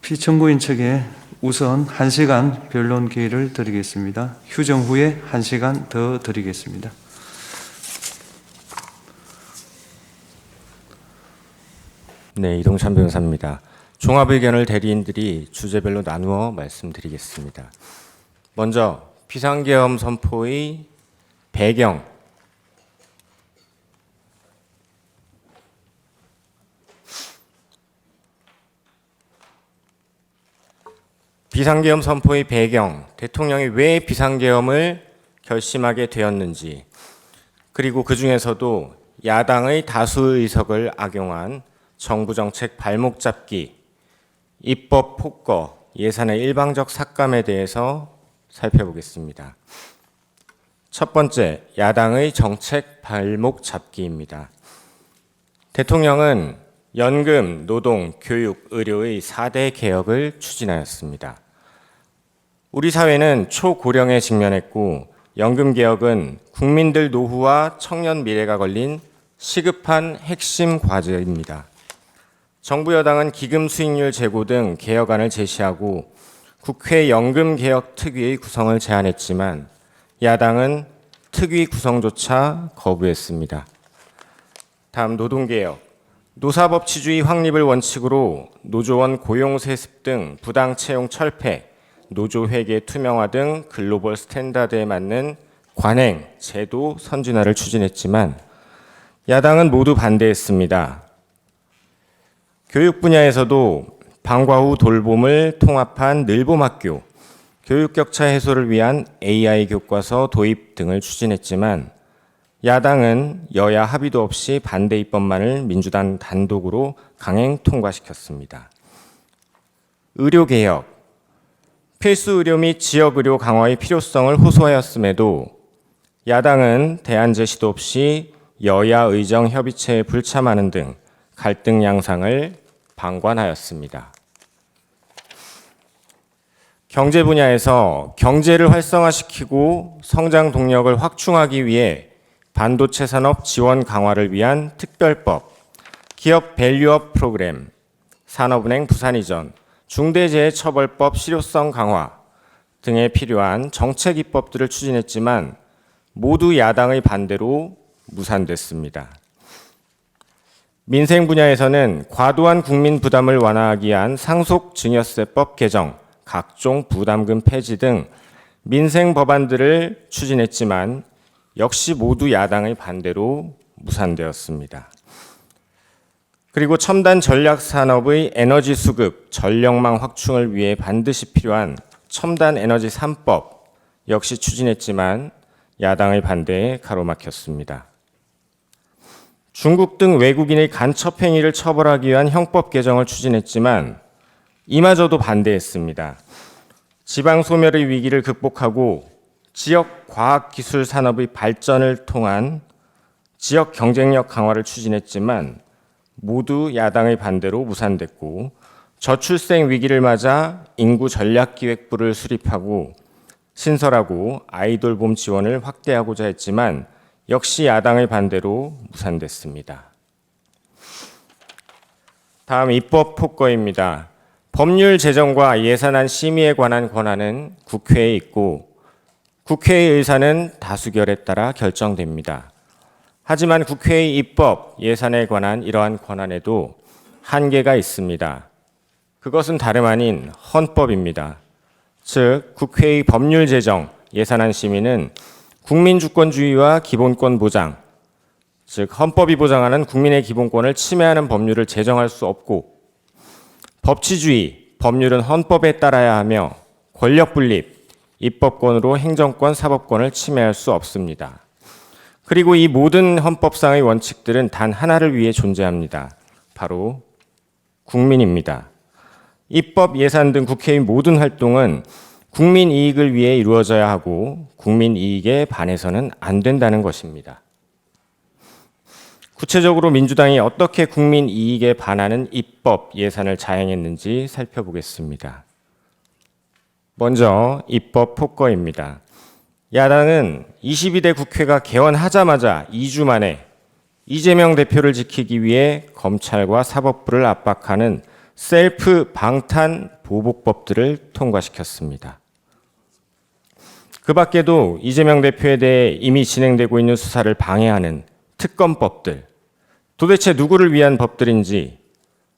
피청구인 측에 우선 1시간 변론 기회를 드리겠습니다. 휴정 후에 1시간 더 드리겠습니다. 네, 이동찬 변호사입니다. 종합 의견을 대리인들이 주제별로 나누어 말씀드리겠습니다. 먼저 비상계엄 선포의 배경, 비상계엄 선포의 배경, 대통령이 왜 비상계엄을 결심하게 되었는지, 그리고 그 중에서도 야당의 다수 의석을 악용한 정부 정책 발목 잡기, 입법 폭거, 예산의 일방적 삭감에 대해서 살펴보겠습니다. 첫 번째, 야당의 정책 발목 잡기입니다. 대통령은 연금, 노동, 교육, 의료의 4대 개혁을 추진하였습니다. 우리 사회는 초고령에 직면했고 연금 개혁은 국민들 노후와 청년 미래가 걸린 시급한 핵심 과제입니다. 정부 여당은 기금 수익률 제고 등 개혁안을 제시하고 국회 연금개혁특위의 구성을 제안했지만 야당은 특위 구성조차 거부했습니다. 다음 노동개혁. 노사법치주의 확립을 원칙으로 노조원 고용세습 등 부당채용 철폐, 노조회계 투명화 등 글로벌 스탠다드에 맞는 관행, 제도 선진화를 추진했지만 야당은 모두 반대했습니다. 교육 분야에서도 방과 후 돌봄을 통합한 늘봄학교, 교육격차 해소를 위한 AI 교과서 도입 등을 추진했지만 야당은 여야 합의도 없이 반대 입법만을 민주당 단독으로 강행 통과시켰습니다. 의료개혁, 필수 의료 및 지역 의료 강화의 필요성을 호소하였음에도 야당은 대안 제시도 없이 여야 의정 협의체에 불참하는 등 갈등 양상을 방관하였습니다. 경제 분야에서 경제를 활성화시키고 성장 동력을 확충하기 위해 반도체 산업 지원 강화를 위한 특별법, 기업 밸류업 프로그램, 산업은행 부산이전, 중대재해처벌법 실효성 강화 등에 필요한 정책 입법들을 추진했지만 모두 야당의 반대로 무산됐습니다. 민생 분야에서는 과도한 국민 부담을 완화하기 위한 상속증여세법 개정, 각종 부담금 폐지 등 민생 법안들을 추진했지만 역시 모두 야당의 반대로 무산되었습니다. 그리고 첨단 전략 산업의 에너지 수급, 전력망 확충을 위해 반드시 필요한 첨단 에너지 3법 역시 추진했지만 야당의 반대에 가로막혔습니다. 중국 등 외국인의 간첩 행위를 처벌하기 위한 형법 개정을 추진했지만 이마저도 반대했습니다. 지방 소멸의 위기를 극복하고 지역 과학기술 산업의 발전을 통한 지역 경쟁력 강화를 추진했지만 모두 야당의 반대로 무산됐고 저출생 위기를 맞아 인구전략기획부를 수립하고 신설하고 아이돌봄 지원을 확대하고자 했지만 역시 야당의 반대로 무산됐습니다. 다음 입법 폭거입니다. 법률 제정과 예산안 심의에 관한 권한은 국회에 있고 국회의 의사는 다수결에 따라 결정됩니다. 하지만 국회의 입법, 예산에 관한 이러한 권한에도 한계가 있습니다. 그것은 다름 아닌 헌법입니다. 즉, 국회의 법률 제정, 예산안 심의는 국민 주권주의와 기본권 보장, 즉 헌법이 보장하는 국민의 기본권을 침해하는 법률을 제정할 수 없고 법치주의, 법률은 헌법에 따라야 하며 권력 분립, 입법권으로 행정권, 사법권을 침해할 수 없습니다. 그리고 이 모든 헌법상의 원칙들은 단 하나를 위해 존재합니다. 바로 국민입니다. 입법, 예산 등 국회의 모든 활동은 국민 이익을 위해 이루어져야 하고 국민 이익에 반해서는 안 된다는 것입니다. 구체적으로 민주당이 어떻게 국민 이익에 반하는 입법, 예산을 자행했는지 살펴보겠습니다. 먼저 입법 폭거입니다. 야당은 22대 국회가 개원하자마자 2주 만에 이재명 대표를 지키기 위해 검찰과 사법부를 압박하는 셀프 방탄 보복법들을 통과시켰습니다. 그 밖에도 이재명 대표에 대해 이미 진행되고 있는 수사를 방해하는 특검법들, 도대체 누구를 위한 법들인지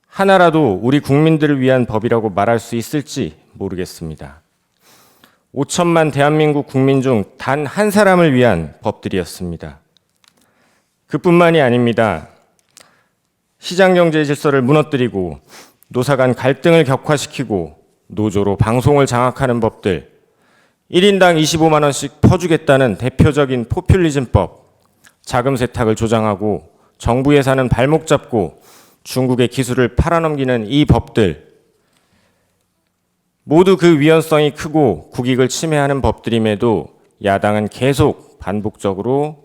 하나라도 우리 국민들을 위한 법이라고 말할 수 있을지 모르겠습니다. 5천만 대한민국 국민 중 단 한 사람을 위한 법들이었습니다. 그뿐만이 아닙니다. 시장경제 질서를 무너뜨리고 노사 간 갈등을 격화시키고 노조로 방송을 장악하는 법들, 1인당 25만 원씩 퍼주겠다는 대표적인 포퓰리즘법, 자금 세탁을 조장하고 정부 예산은 발목 잡고 중국의 기술을 팔아넘기는 이 법들, 모두 그 위헌성이 크고 국익을 침해하는 법들임에도 야당은 계속 반복적으로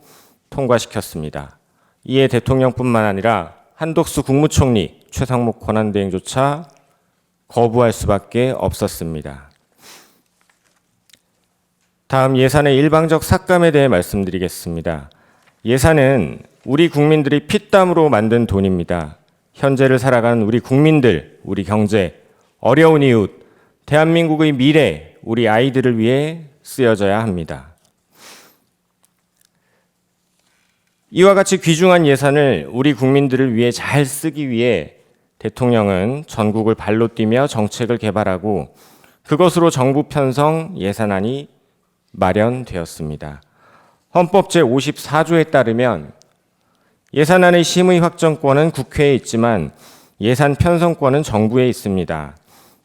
통과시켰습니다. 이에 대통령뿐만 아니라 한덕수 국무총리, 최상목 권한대행조차 거부할 수밖에 없었습니다. 다음 예산의 일방적 삭감에 대해 말씀드리겠습니다. 예산은 우리 국민들이 피땀으로 만든 돈입니다. 현재를 살아가는 우리 국민들, 우리 경제, 어려운 이웃, 대한민국의 미래, 우리 아이들을 위해 쓰여져야 합니다. 이와 같이 귀중한 예산을 우리 국민들을 위해 잘 쓰기 위해 대통령은 전국을 발로 뛰며 정책을 개발하고 그것으로 정부 편성 예산안이 마련되었습니다. 헌법 제54조에 따르면 예산안의 심의 확정권은 국회에 있지만 예산 편성권은 정부에 있습니다.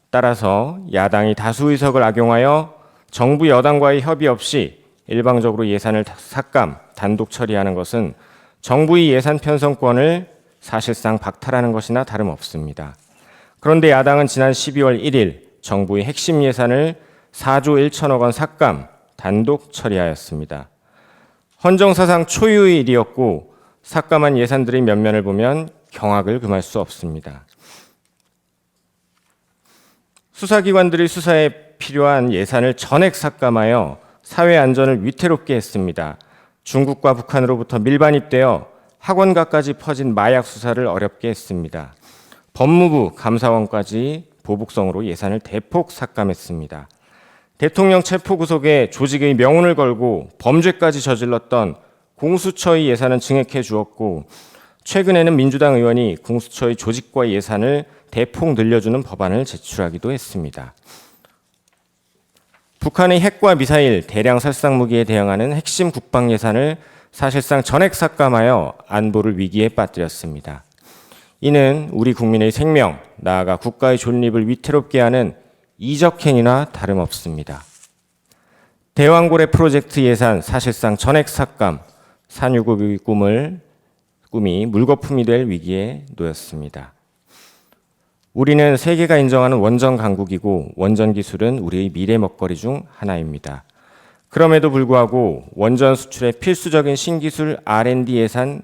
따라서 야당이 다수 의석을 악용하여 정부 여당과의 협의 없이 일방적으로 예산을 삭감, 단독 처리하는 것은 정부의 예산 편성권을 사실상 박탈하는 것이나 다름없습니다. 그런데 야당은 지난 12월 1일 정부의 핵심 예산을 4조 1천억 원 삭감, 단독 처리하였습니다. 헌정사상 초유의 일이었고 삭감한 예산들의 면면을 보면 경악을 금할 수 없습니다. 수사기관들이 수사에 필요한 예산을 전액 삭감하여 사회 안전을 위태롭게 했습니다. 중국과 북한으로부터 밀반입되어 학원가까지 퍼진 마약 수사를 어렵게 했습니다. 법무부, 감사원까지 보복성으로 예산을 대폭 삭감했습니다. 대통령 체포구속에 조직의 명운을 걸고 범죄까지 저질렀던 공수처의 예산은 증액해 주었고 최근에는 민주당 의원이 공수처의 조직과 예산을 대폭 늘려주는 법안을 제출하기도 했습니다. 북한의 핵과 미사일, 대량 살상 무기에 대응하는 핵심 국방 예산을 사실상 전액 삭감하여 안보를 위기에 빠뜨렸습니다. 이는 우리 국민의 생명, 나아가 국가의 존립을 위태롭게 하는 이적행위나 다름없습니다. 대왕고래 프로젝트 예산 사실상 전액 삭감, 산유국의 꿈이 물거품이 될 위기에 놓였습니다. 우리는 세계가 인정하는 원전 강국이고 원전 기술은 우리의 미래 먹거리 중 하나입니다. 그럼에도 불구하고 원전 수출의 필수적인 신기술 R&D 예산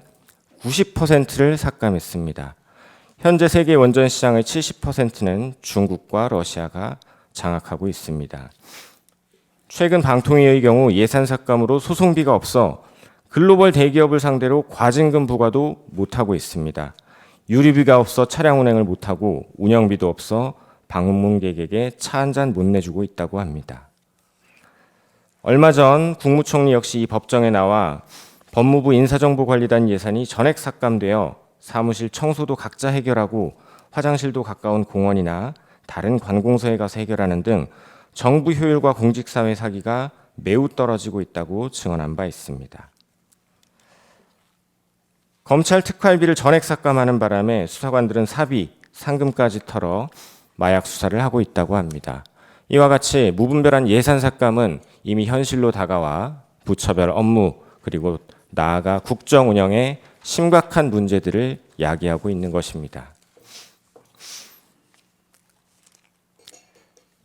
90%를 삭감했습니다. 현재 세계 원전 시장의 70%는 중국과 러시아가 장악하고 있습니다. 최근 방통위의 경우 예산 삭감으로 소송비가 없어 글로벌 대기업을 상대로 과징금 부과도 못하고 있습니다. 유류비가 없어 차량 운행을 못하고 운영비도 없어 방문객에게 차 한 잔 못 내주고 있다고 합니다. 얼마 전 국무총리 역시 이 법정에 나와 법무부 인사정보관리단 예산이 전액 삭감되어 사무실 청소도 각자 해결하고 화장실도 가까운 공원이나 다른 관공서에 가서 해결하는 등 정부 효율과 공직사회 사기가 매우 떨어지고 있다고 증언한 바 있습니다. 검찰 특활비를 전액 삭감하는 바람에 수사관들은 사비, 상금까지 털어 마약 수사를 하고 있다고 합니다. 이와 같이 무분별한 예산 삭감은 이미 현실로 다가와 부처별 업무 그리고 나아가 국정 운영에 심각한 문제들을 야기하고 있는 것입니다.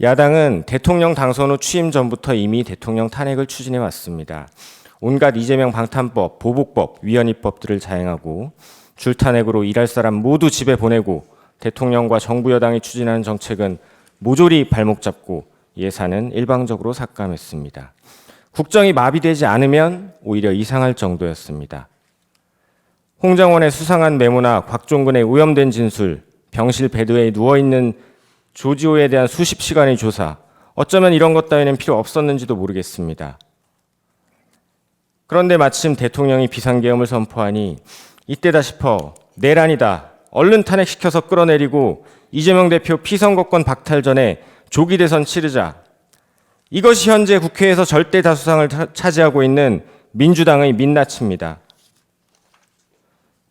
야당은 대통령 당선 후 취임 전부터 이미 대통령 탄핵을 추진해 왔습니다. 온갖 이재명 방탄법, 보복법, 위헌입법들을 자행하고 줄탄핵으로 일할 사람 모두 집에 보내고 대통령과 정부 여당이 추진하는 정책은 모조리 발목 잡고 예산은 일방적으로 삭감했습니다. 국정이 마비되지 않으면 오히려 이상할 정도였습니다. 홍장원의 수상한 메모나 곽종근의 오염된 진술, 병실 베드에 누워있는 조지호에 대한 수십 시간의 조사, 어쩌면 이런 것 따위는 필요 없었는지도 모르겠습니다. 그런데 마침 대통령이 비상계엄을 선포하니 이때다 싶어 내란이다, 얼른 탄핵시켜서 끌어내리고 이재명 대표 피선거권 박탈 전에 조기 대선 치르자. 이것이 현재 국회에서 절대 다수상을 차지하고 있는 민주당의 민낯입니다.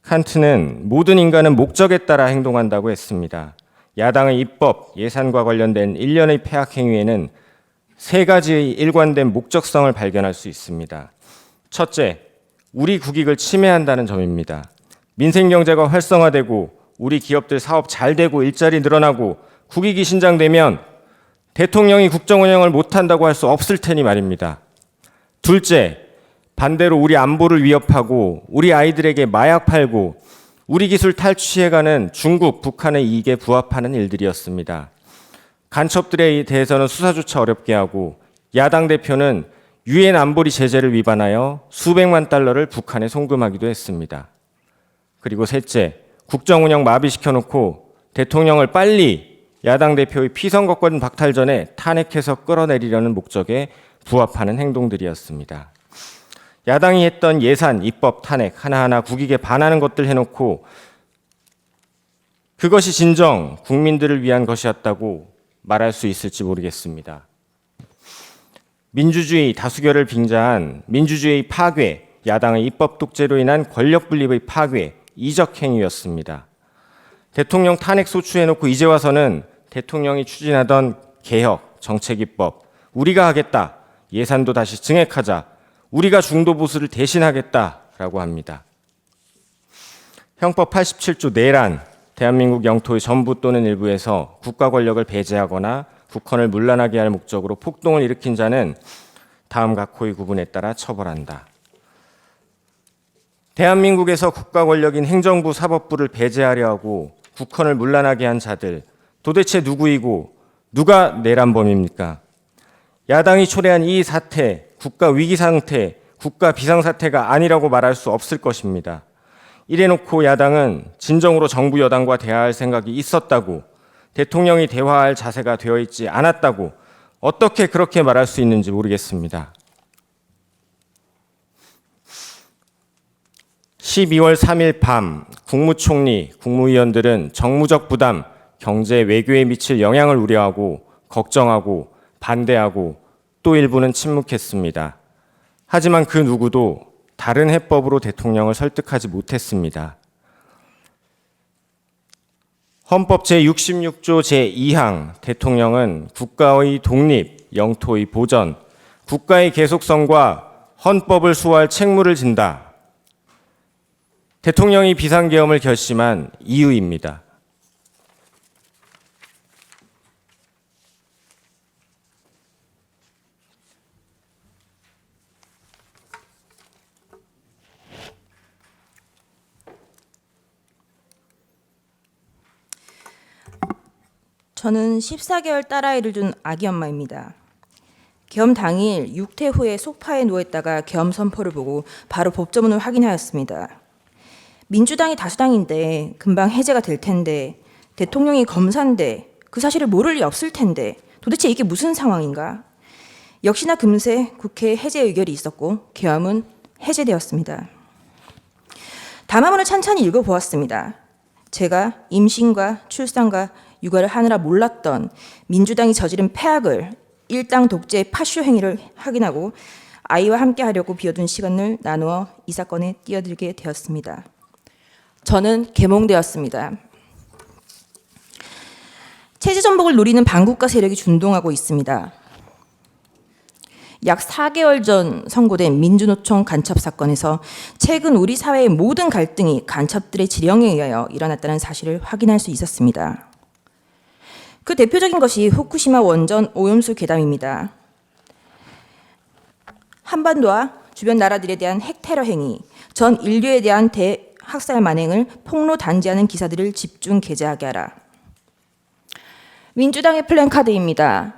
칸트는 모든 인간은 목적에 따라 행동한다고 했습니다. 야당의 입법, 예산과 관련된 일련의 폐악 행위에는 세 가지의 일관된 목적성을 발견할 수 있습니다. 첫째, 우리 국익을 침해한다는 점입니다. 민생경제가 활성화되고 우리 기업들 사업 잘 되고 일자리 늘어나고 국익이 신장되면 대통령이 국정 운영을 못한다고 할 수 없을 테니 말입니다. 둘째, 반대로 우리 안보를 위협하고 우리 아이들에게 마약 팔고 우리 기술 탈취해가는 중국, 북한의 이익에 부합하는 일들이었습니다. 간첩들에 대해서는 수사조차 어렵게 하고 야당 대표는 유엔 안보리 제재를 위반하여 수백만 달러를 북한에 송금하기도 했습니다. 그리고 셋째, 국정 운영 마비시켜놓고 대통령을 빨리 야당 대표의 피선거권 박탈 전에 탄핵해서 끌어내리려는 목적에 부합하는 행동들이었습니다. 야당이 했던 예산, 입법, 탄핵 하나하나 국익에 반하는 것들 해놓고 그것이 진정 국민들을 위한 것이었다고 말할 수 있을지 모르겠습니다. 민주주의 다수결을 빙자한 민주주의 파괴, 야당의 입법 독재로 인한 권력 분립의 파괴, 이적 행위였습니다. 대통령 탄핵 소추해놓고 이제 와서는 대통령이 추진하던 개혁, 정책 입법, 우리가 하겠다, 예산도 다시 증액하자, 우리가 중도 보수를 대신하겠다라고 합니다. 형법 87조 내란, 대한민국 영토의 전부 또는 일부에서 국가 권력을 배제하거나 국헌을 문란하게 할 목적으로 폭동을 일으킨 자는 다음 각호의 구분에 따라 처벌한다. 대한민국에서 국가 권력인 행정부, 사법부를 배제하려 하고 국헌을 문란하게 한 자들, 도대체 누구이고 누가 내란범입니까? 야당이 초래한 이 사태, 국가 위기 상태, 국가 비상사태가 아니라고 말할 수 없을 것입니다. 이래놓고 야당은 진정으로 정부 여당과 대화할 생각이 있었다고, 대통령이 대화할 자세가 되어 있지 않았다고 어떻게 그렇게 말할 수 있는지 모르겠습니다. 12월 3일 밤 국무총리, 국무위원들은 정무적 부담, 경제, 외교에 미칠 영향을 우려하고 걱정하고 반대하고 또 일부는 침묵했습니다. 하지만 그 누구도 다른 해법으로 대통령을 설득하지 못했습니다. 헌법 제66조 제2항 대통령은 국가의 독립, 영토의 보전, 국가의 계속성과 헌법을 수호할 책무를 진다. 대통령이 비상계엄을 결심한 이유입니다. 저는 14개월 딸아이를 둔 아기 엄마입니다. 계엄 당일 6태 후에 소파에 누워있다가 계엄 선포를 보고 바로 법조문을 확인하였습니다. 민주당이 다수당인데 금방 해제가 될 텐데, 대통령이 검사인데 그 사실을 모를 리 없을 텐데 도대체 이게 무슨 상황인가? 역시나 금세 국회 해제 의결이 있었고 계엄은 해제되었습니다. 담화문을 찬찬히 읽어보았습니다. 제가 임신과 출산과 육아를 하느라 몰랐던 민주당이 저지른 폐악을, 일당 독재의 파쇼 행위를 확인하고 아이와 함께 하려고 비워둔 시간을 나누어 이 사건에 뛰어들게 되었습니다. 저는 계몽되었습니다. 체제 전복을 노리는 반국가 세력이 준동하고 있습니다. 약 4개월 전 선고된 민주노총 간첩 사건에서 최근 우리 사회의 모든 갈등이 간첩들의 지령에 의하여 일어났다는 사실을 확인할 수 있었습니다. 그 대표적인 것이 후쿠시마 원전 오염수 괴담입니다. 한반도와 주변 나라들에 대한 핵 테러 행위, 전 인류에 대한 대학살 만행을 폭로 단지하는 기사들을 집중 게재하게 하라. 민주당의 플랜카드입니다.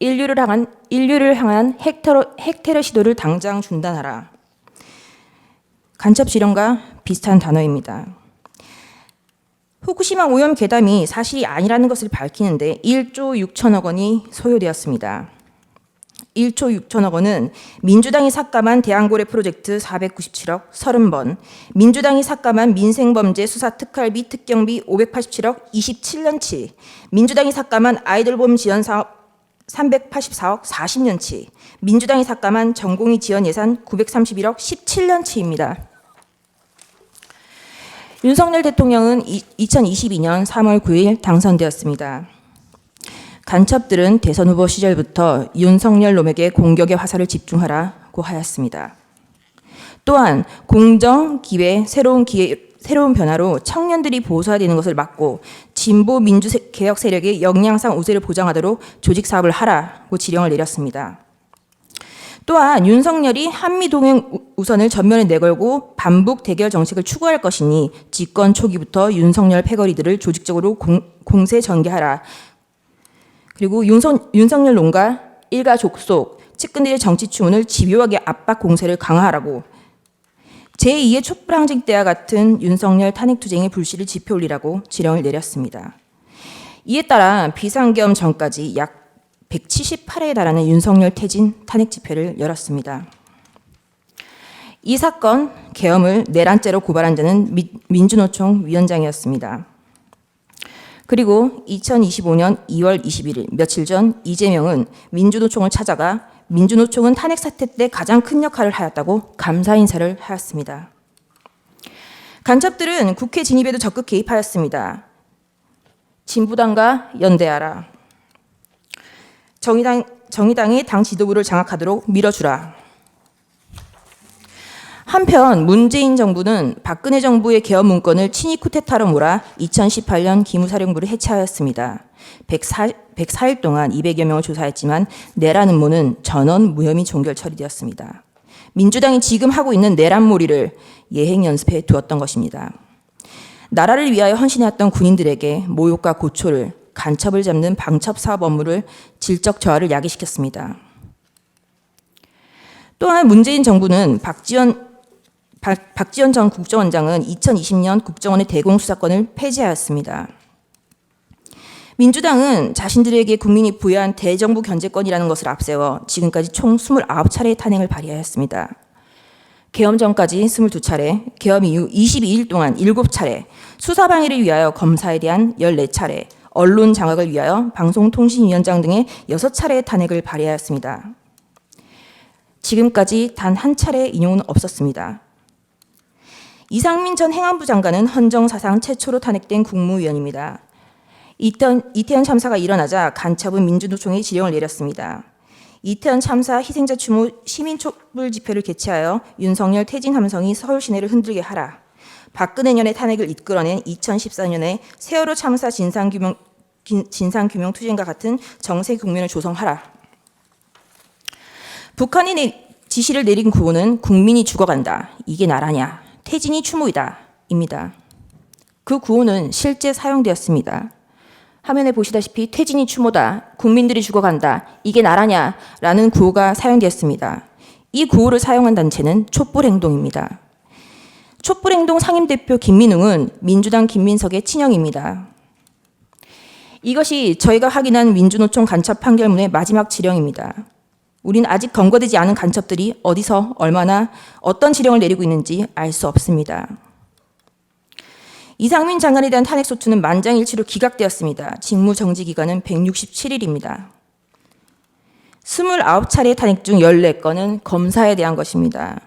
인류를 향한 핵 테러 시도를 당장 중단하라. 간첩 지령과 비슷한 단어입니다. 후쿠시마 오염 괴담이 사실이 아니라는 것을 밝히는데 1조 6천억 원이 소요되었습니다. 1조 6천억 원은 민주당이 삭감한 대왕고래 프로젝트 497억 30번, 민주당이 삭감한 민생범죄 수사 특활비 특경비 587억 27년치, 민주당이 삭감한 아이돌봄 지원 사업 384억 40년치, 민주당이 삭감한 전공의 지원 예산 931억 17년치입니다. 윤석열 대통령은 2022년 3월 9일 당선되었습니다. 간첩들은 대선 후보 시절부터 윤석열 놈에게 공격의 화살을 집중하라고 하였습니다. 또한 공정, 기회, 새로운 변화로 청년들이 보수화되는 것을 막고 진보 민주개혁 세력의 역량상 우세를 보장하도록 조직 사업을 하라고 지령을 내렸습니다. 또한 윤석열이 한미동맹 우선을 전면에 내걸고 반북 대결 정책을 추구할 것이니 집권 초기부터 윤석열 패거리들을 조직적으로 공세 전개하라. 그리고 윤석열 놈과 일가 족속, 측근들의 정치 추문을 집요하게 압박 공세를 강화하라고 제2의 촛불항쟁 때와 같은 윤석열 탄핵투쟁의 불씨를 지펴올리라고 지령을 내렸습니다. 이에 따라 비상계엄 전까지 약 178회에 달하는 윤석열 퇴진 탄핵 집회를 열었습니다. 이 사건 계엄을 내란죄로 고발한 자는 민주노총 위원장이었습니다. 그리고 2025년 2월 21일 며칠 전 이재명은 민주노총을 찾아가 민주노총은 탄핵 사태 때 가장 큰 역할을 하였다고 감사 인사를 하였습니다. 간첩들은 국회 진입에도 적극 개입하였습니다. 진보당과 연대하라. 정의당의 당 지도부를 장악하도록 밀어주라. 한편 문재인 정부는 박근혜 정부의 계엄 문건을 친위 쿠데타로 몰아 2018년 기무사령부를 해체하였습니다. 104일 동안 200여 명을 조사했지만 내란 음모는 전원 무혐의 종결 처리되었습니다. 민주당이 지금 하고 있는 내란몰이를 예행 연습해 두었던 것입니다. 나라를 위하여 헌신해왔던 군인들에게 모욕과 고초를, 간첩을 잡는 방첩 사업 업무를 질적 저하를 야기시켰습니다. 또한 문재인 정부는 박지원 전 국정원장은 2020년 국정원의 대공수사권을 폐지하였습니다. 민주당은 자신들에게 국민이 부여한 대정부 견제권이라는 것을 앞세워 지금까지 총 29차례의 탄핵을 발의하였습니다. 계엄 전까지 22차례, 계엄 이후 22일 동안 7차례, 수사방해를 위하여 검사에 대한 14차례, 언론 장악을 위하여 방송통신위원장 등의 6차례의 탄핵을 발의하였습니다. 지금까지 단 한 차례의 인용은 없었습니다. 이상민 전 행안부 장관은 헌정사상 최초로 탄핵된 국무위원입니다. 이태원 참사가 일어나자 간첩은 민주노총에 지령을 내렸습니다. 이태원 참사 희생자 추모 시민 촛불 집회를 개최하여 윤석열 퇴진 함성이 서울 시내를 흔들게 하라. 박근혜 년의 탄핵을 이끌어낸 2014년에 세월호 참사 진상규명 투쟁과 같은 정세 국면을 조성하라. 북한이 지시를 내린 구호는 국민이 죽어간다. 이게 나라냐. 퇴진이 추모이다. 입니다. 그 구호는 실제 사용되었습니다. 화면에 보시다시피 퇴진이 추모다. 국민들이 죽어간다. 이게 나라냐. 라는 구호가 사용되었습니다. 이 구호를 사용한 단체는 촛불행동입니다. 촛불행동 상임대표 김민웅은 민주당 김민석의 친형입니다. 이것이 저희가 확인한 민주노총 간첩 판결문의 마지막 지령입니다. 우리는 아직 검거되지 않은 간첩들이 어디서 얼마나 어떤 지령을 내리고 있는지 알 수 없습니다. 이상민 장관에 대한 탄핵소추는 만장일치로 기각되었습니다. 직무정지 기간은 167일입니다. 29차례 탄핵 중 14건은 검사에 대한 것입니다.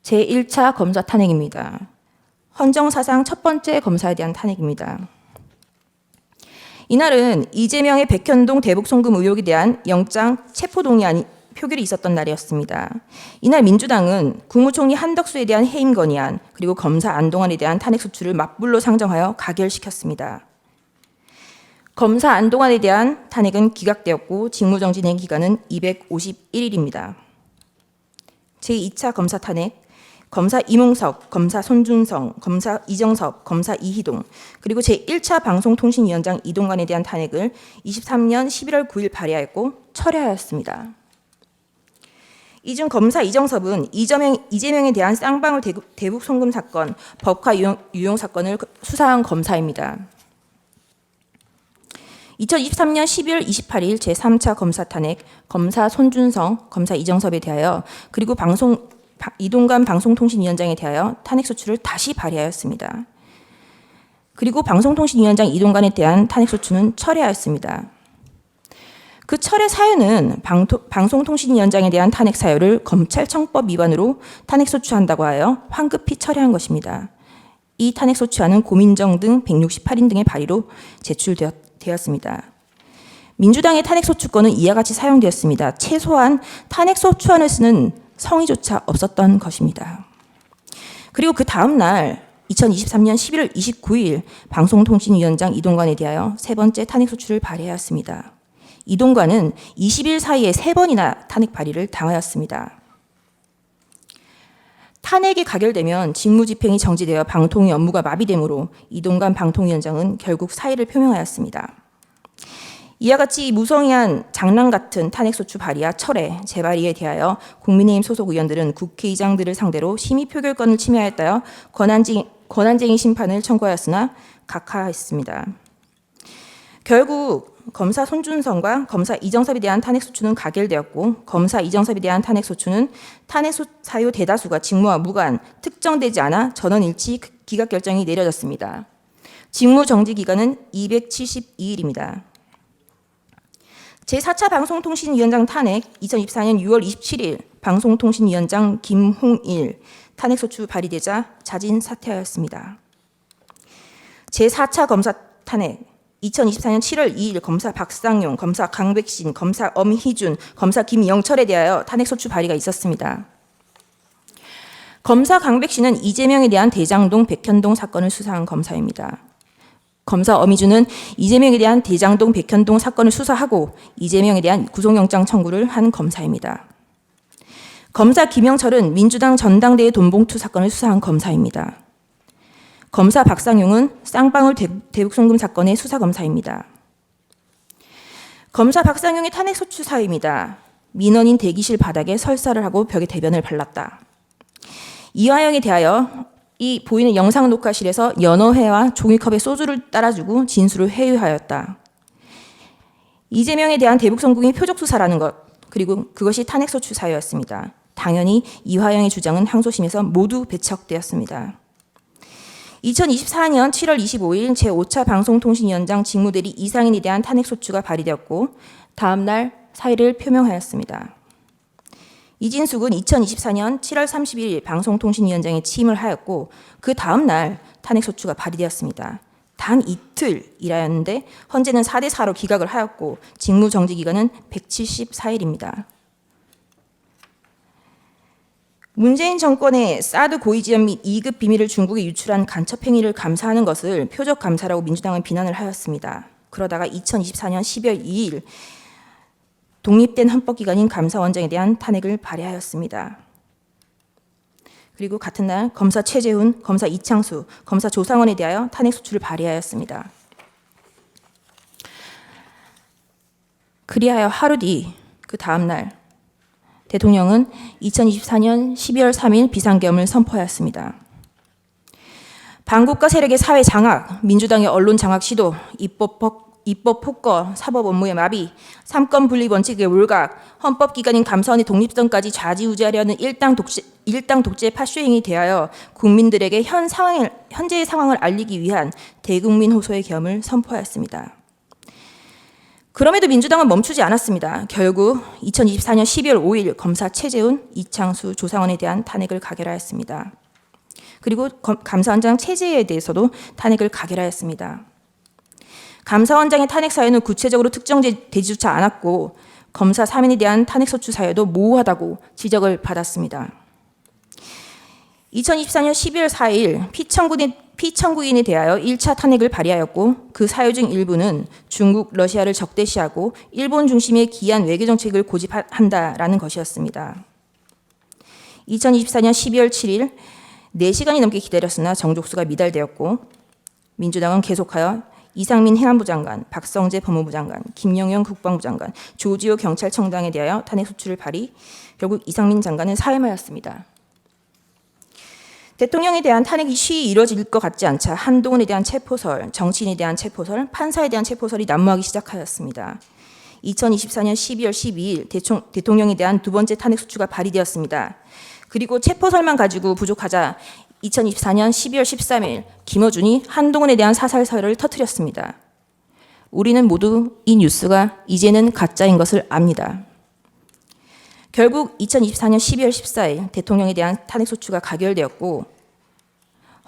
제1차 검사 탄핵입니다. 헌정사상 첫 번째 검사에 대한 탄핵입니다. 이날은 이재명의 백현동 대북 송금 의혹에 대한 영장 체포동의안 표결이 있었던 날이었습니다. 이날 민주당은 국무총리 한덕수에 대한 해임 건의안 그리고 검사 안동환에 대한 탄핵 소추를 맞불로 상정하여 가결시켰습니다. 검사 안동환에 대한 탄핵은 기각되었고 직무정지 기간은 251일입니다. 제2차 검사 탄핵, 검사 이몽석, 검사 손준성, 검사 이정섭, 검사 이희동, 그리고 제1차 방송통신위원장 이동관에 대한 탄핵을 23년 11월 9일 발의하였고 철회하였습니다. 이 중 검사 이정섭은 이재명에 대한 쌍방울 대북 송금 사건, 법화 유용 사건을 수사한 검사입니다. 2023년 12월 28일 제3차 검사 탄핵, 검사 손준성, 검사 이정섭에 대하여 그리고 이동관 방송통신위원장에 대하여 탄핵소추를 다시 발의하였습니다. 그리고 방송통신위원장 이동관에 대한 탄핵소추는 철회하였습니다. 그 철회 사유는 방송통신위원장에 대한 탄핵 사유를 검찰청법 위반으로 탄핵소추한다고 하여 황급히 철회한 것입니다. 이 탄핵소추안은 고민정 등 168인 등의 발의로 제출되었습니다. 민주당의 탄핵소추권은 이와 같이 사용되었습니다. 최소한 탄핵소추안을 쓰는 성의조차 없었던 것입니다. 그리고 그 다음 날 2023년 11월 29일 방송통신위원장 이동관에 대하여 세 번째 탄핵소추를 발의하였습니다. 이동관은 20일 사이에 3번이나 탄핵 발의를 당하였습니다. 탄핵이 가결되면 직무집행이 정지되어 방통위 업무가 마비되므로 이동관 방통위원장은 결국 사의를 표명하였습니다. 이와 같이 무성의한 장난 같은 탄핵소추 발의와 철회, 재발의에 대하여 국민의힘 소속 의원들은 국회의장들을 상대로 심의 표결권을 침해하였다며 권한쟁의 심판을 청구하였으나 각하했습니다. 결국 검사 손준성과 검사 이정섭에 대한 탄핵소추는 가결되었고 검사 이정섭에 대한 탄핵소추는 탄핵 사유 대다수가 직무와 무관, 특정되지 않아 전원일치 기각 결정이 내려졌습니다. 직무 정지 기간은 272일입니다. 제4차 방송통신위원장 탄핵 2024년 6월 27일 방송통신위원장 김홍일 탄핵소추 발의되자 자진 사퇴하였습니다. 제4차 검사 탄핵 2024년 7월 2일 검사 박상용, 검사 강백신, 검사 엄희준, 검사 김영철에 대하여 탄핵소추 발의가 있었습니다. 검사 강백신은 이재명에 대한 대장동, 백현동 사건을 수사한 검사입니다. 검사 엄희준은 이재명에 대한 대장동, 백현동 사건을 수사하고 이재명에 대한 구속영장 청구를 한 검사입니다. 검사 김영철은 민주당 전당대회 돈봉투 사건을 수사한 검사입니다. 검사 박상용은 쌍방울 대북송금 사건의 수사검사입니다. 검사 박상용의 탄핵소추 사유입니다. 민원인 대기실 바닥에 설사를 하고 벽에 대변을 발랐다. 이화영에 대하여 이 보이는 영상 녹화실에서 연어회와 종이컵에 소주를 따라주고 진술을 회유하였다. 이재명에 대한 대북송금이 표적수사라는 것, 그리고 그것이 탄핵소추 사유였습니다. 당연히 이화영의 주장은 항소심에서 모두 배척되었습니다. 2024년 7월 25일 제5차 방송통신위원장 직무대리 이상인에 대한 탄핵소추가 발의되었고 다음 날 사의를 표명하였습니다. 이진숙은 2024년 7월 30일 방송통신위원장에 취임을 하였고 그 다음 날 탄핵소추가 발의되었습니다. 단 이틀 일하였는데 헌재는 4대4로 기각을 하였고 직무정지기간은 174일입니다. 문재인 정권의 사드 고위지원 및 2급 비밀을 중국에 유출한 간첩행위를 감사하는 것을 표적감사라고 민주당은 비난을 하였습니다. 그러다가 2024년 12월 2일 독립된 헌법기관인 감사원장에 대한 탄핵을 발의하였습니다. 그리고 같은 날 검사 최재훈, 검사 이창수, 검사 조상원에 대하여 탄핵소추를 발의하였습니다. 그리하여 하루 뒤 그 다음 날 대통령은 2024년 12월 3일 비상계엄을 선포하였습니다. 반국가 세력의 사회 장악, 민주당의 언론 장악 시도, 입법 폭거, 사법 업무의 마비, 삼권 분립 원칙의 몰각, 헌법기관인 감사원의 독립성까지 좌지우지하려는 일당 독재 파쇼행에 대하여 국민들에게 현재의 상황을 알리기 위한 대국민 호소의 계엄을 선포하였습니다. 그럼에도 민주당은 멈추지 않았습니다. 결국 2024년 12월 5일 검사 최재훈, 이창수, 조상원에 대한 탄핵을 가결하였습니다. 그리고 감사원장 최재해에 대해서도 탄핵을 가결하였습니다. 감사원장의 탄핵 사유는 구체적으로 특정되지조차 않았고 검사 3인에 대한 탄핵소추 사유도 모호하다고 지적을 받았습니다. 2024년 12월 4일 피청구인에 대하여 1차 탄핵을 발의하였고 그 사유 중 일부는 중국, 러시아를 적대시하고 일본 중심의 기이한 외교정책을 고집한다라는 것이었습니다. 2024년 12월 7일 4시간이 넘게 기다렸으나 정족수가 미달되었고 민주당은 계속하여 이상민 행안부 장관, 박성재 법무부 장관, 김영현 국방부 장관, 조지호 경찰청장에 대하여 탄핵 소추를 발의, 결국 이상민 장관은 사임하였습니다. 대통령에 대한 탄핵이 쉬이 이루어질 것 같지 않자 한동훈에 대한 체포설, 정치인에 대한 체포설, 판사에 대한 체포설이 난무하기 시작하였습니다. 2024년 12월 12일 대통령에 대한 두 번째 탄핵 소추가 발의되었습니다. 그리고 체포설만 가지고 부족하자 2024년 12월 13일 김어준이 한동훈에 대한 사살설을 터뜨렸습니다. 우리는 모두 이 뉴스가 이제는 가짜인 것을 압니다. 결국 2024년 12월 14일 대통령에 대한 탄핵소추가 가결되었고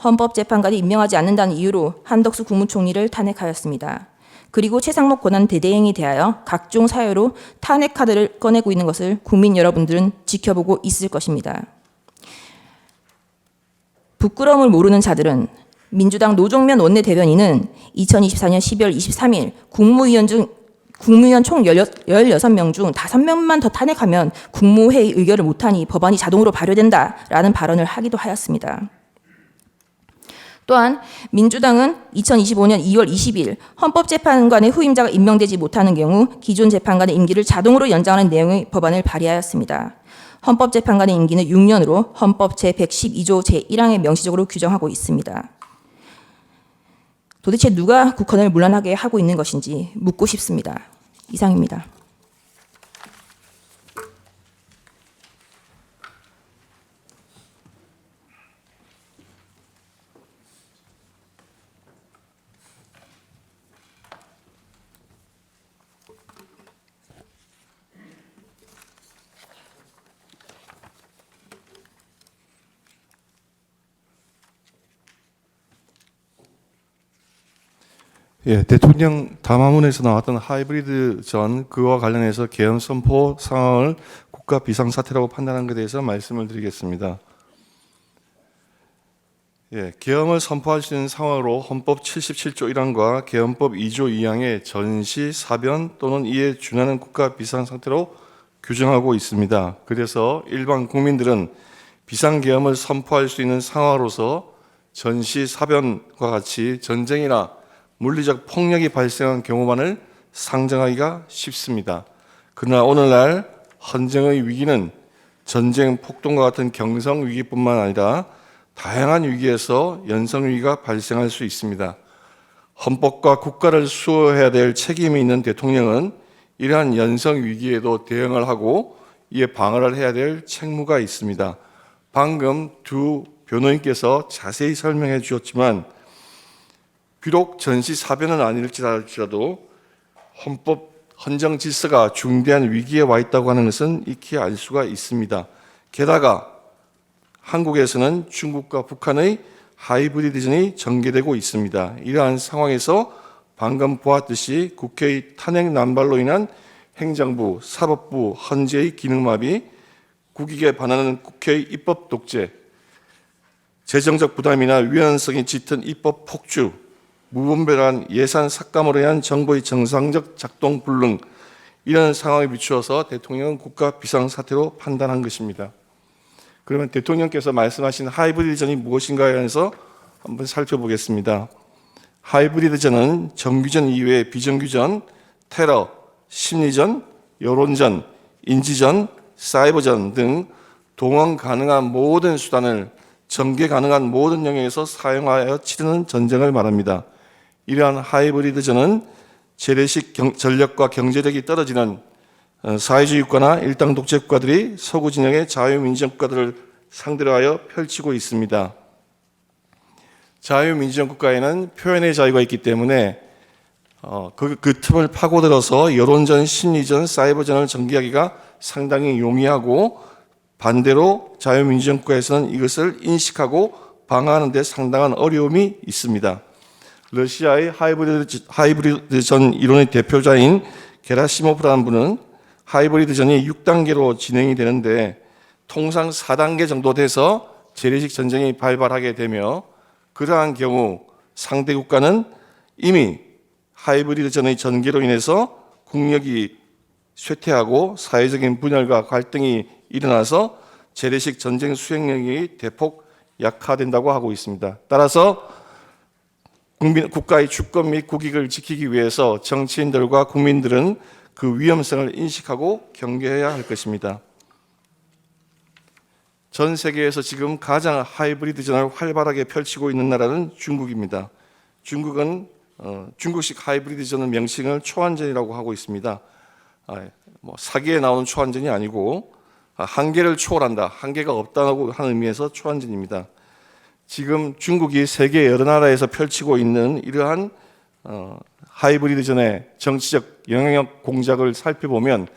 헌법재판관이 임명하지 않는다는 이유로 한덕수 국무총리를 탄핵하였습니다. 그리고 최상목 권한대대행에 대하여 각종 사유로 탄핵 카드를 꺼내고 있는 것을 국민 여러분들은 지켜보고 있을 것입니다. 부끄러움을 모르는 자들은 민주당 노종면 원내대변인은 2024년 12월 23일 국무위원 총 16명 중 5명만 더 탄핵하면 국무회의 의결을 못하니 법안이 자동으로 발효된다라는 발언을 하기도 하였습니다. 또한 민주당은 2025년 2월 20일 헌법재판관의 후임자가 임명되지 못하는 경우 기존 재판관의 임기를 자동으로 연장하는 내용의 법안을 발의하였습니다. 헌법재판관의 임기는 6년으로 헌법 제112조 제1항에 명시적으로 규정하고 있습니다. 도대체 누가 국헌을 문란하게 하고 있는 것인지 묻고 싶습니다. 이상입니다. 예, 대통령 담화문에서 나왔던 하이브리드 전 그와 관련해서 계엄 선포 상황을 국가 비상사태라고 판단한 것에 대해서 말씀을 드리겠습니다. 예, 계엄을 선포할 수 있는 상황으로 헌법 77조 1항과 계엄법 2조 2항의 전시, 사변 또는 이에 준하는 국가 비상상태로 규정하고 있습니다. 그래서 일반 국민들은 비상계엄을 선포할 수 있는 상황으로서 전시, 사변과 같이 전쟁이나 물리적 폭력이 발생한 경우만을 상정하기가 쉽습니다. 그러나 오늘날 헌정의 위기는 전쟁, 폭동과 같은 경성 위기뿐만 아니라 다양한 위기에서 연성 위기가 발생할 수 있습니다. 헌법과 국가를 수호해야 될 책임이 있는 대통령은 이러한 연성 위기에도 대응을 하고 이에 방어를 해야 될 책무가 있습니다. 방금 두 변호인께서 자세히 설명해 주셨지만 비록 전시사변은 아닐지라도 헌법 헌정 질서가 중대한 위기에 와 있다고 하는 것은 익히 알 수가 있습니다. 게다가 한국에서는 중국과 북한의 하이브리드전이 전개되고 있습니다. 이러한 상황에서 방금 보았듯이 국회의 탄핵 난발로 인한 행정부, 사법부, 헌재의 기능마비, 국익에 반하는 국회의 입법 독재, 재정적 부담이나 위헌성이 짙은 입법 폭주, 무분별한 예산 삭감으로 인한 정부의 정상적 작동 불능, 이런 상황에 비추어서 대통령은 국가 비상사태로 판단한 것입니다. 그러면 대통령께서 말씀하신 하이브리드전이 무엇인가에 대해서 한번 살펴보겠습니다. 하이브리드전은 정규전 이외의 비정규전, 테러, 심리전, 여론전, 인지전, 사이버전 등 동원 가능한 모든 수단을 전개 가능한 모든 영역에서 사용하여 치르는 전쟁을 말합니다. 이러한 하이브리드전은 재래식 전력과 경제력이 떨어지는 사회주의 국가나 일당 독재 국가들이 서구 진영의 자유민주주의 국가들을 상대로 하여 펼치고 있습니다. 자유민주주의 국가에는 표현의 자유가 있기 때문에 그 틈을 파고들어서 여론전, 심리전, 사이버전을 전개하기가 상당히 용이하고 반대로 자유민주주의 국가에서는 이것을 인식하고 방어하는 데 상당한 어려움이 있습니다. 러시아의 하이브리드전 이론의 대표자인 게라시모프라는 분은 하이브리드전이 6단계로 진행이 되는데 통상 4단계 정도 돼서 재래식 전쟁이 발발하게 되며 그러한 경우 상대 국가는 이미 하이브리드전의 전개로 인해서 국력이 쇠퇴하고 사회적인 분열과 갈등이 일어나서 재래식 전쟁 수행력이 대폭 약화된다고 하고 있습니다. 따라서 국가의 주권 및 국익을 지키기 위해서 정치인들과 국민들은 그 위험성을 인식하고 경계해야 할 것입니다. 전 세계에서 지금 가장 하이브리드 전을 활발하게 펼치고 있는 나라는 중국입니다. 중국은 중국식 하이브리드 전의 명칭을 초안전이라고 하고 있습니다. 사기에 나오는 초안전이 아니고 한계를 초월한다, 한계가 없다고 하는 의미에서 초안전입니다. 지금 중국이 세계 여러 나라에서 펼치고 있는 이러한 하이브리드 전의 정치적 영향력 공작을 살펴보면